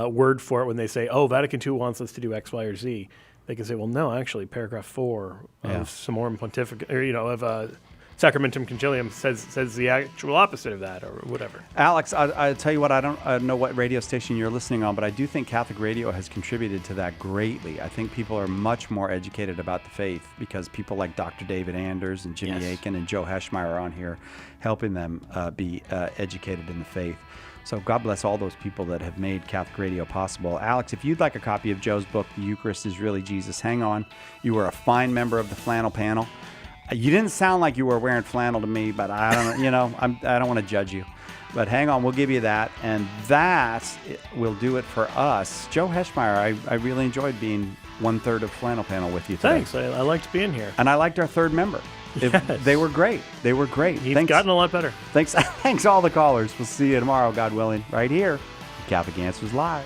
word for it when they say, "Oh, Vatican II wants us to do X, Y, or Z." They can say, "Well, no, actually, paragraph 4 of Summorum Pontificum, or of Sacramentum Concilium says the actual opposite of that," or whatever. Alex, I tell you what, I don't know what radio station you're listening on, but I do think Catholic radio has contributed to that greatly. I think people are much more educated about the faith because people like Dr. David Anders and Jimmy Aiken and Joe Heschmeyer are on here helping them be educated in the faith. So God bless all those people that have made Catholic radio possible. Alex, if you'd like a copy of Joe's book, The Eucharist is Really Jesus, hang on. You are a fine member of the Flannel Panel. You didn't sound like you were wearing flannel to me, but I don't, I don't want to judge you. But hang on, we'll give you that. And that will do it for us. Joe Heschmeyer, I really enjoyed being 1/3 of Flannel Panel with you today. Thanks. I liked being here. And I liked our third member. Yes. They were great. They were great. He's gotten a lot better. Thanks all the callers. We'll see you tomorrow, God willing, right here. Catholic Answers Live.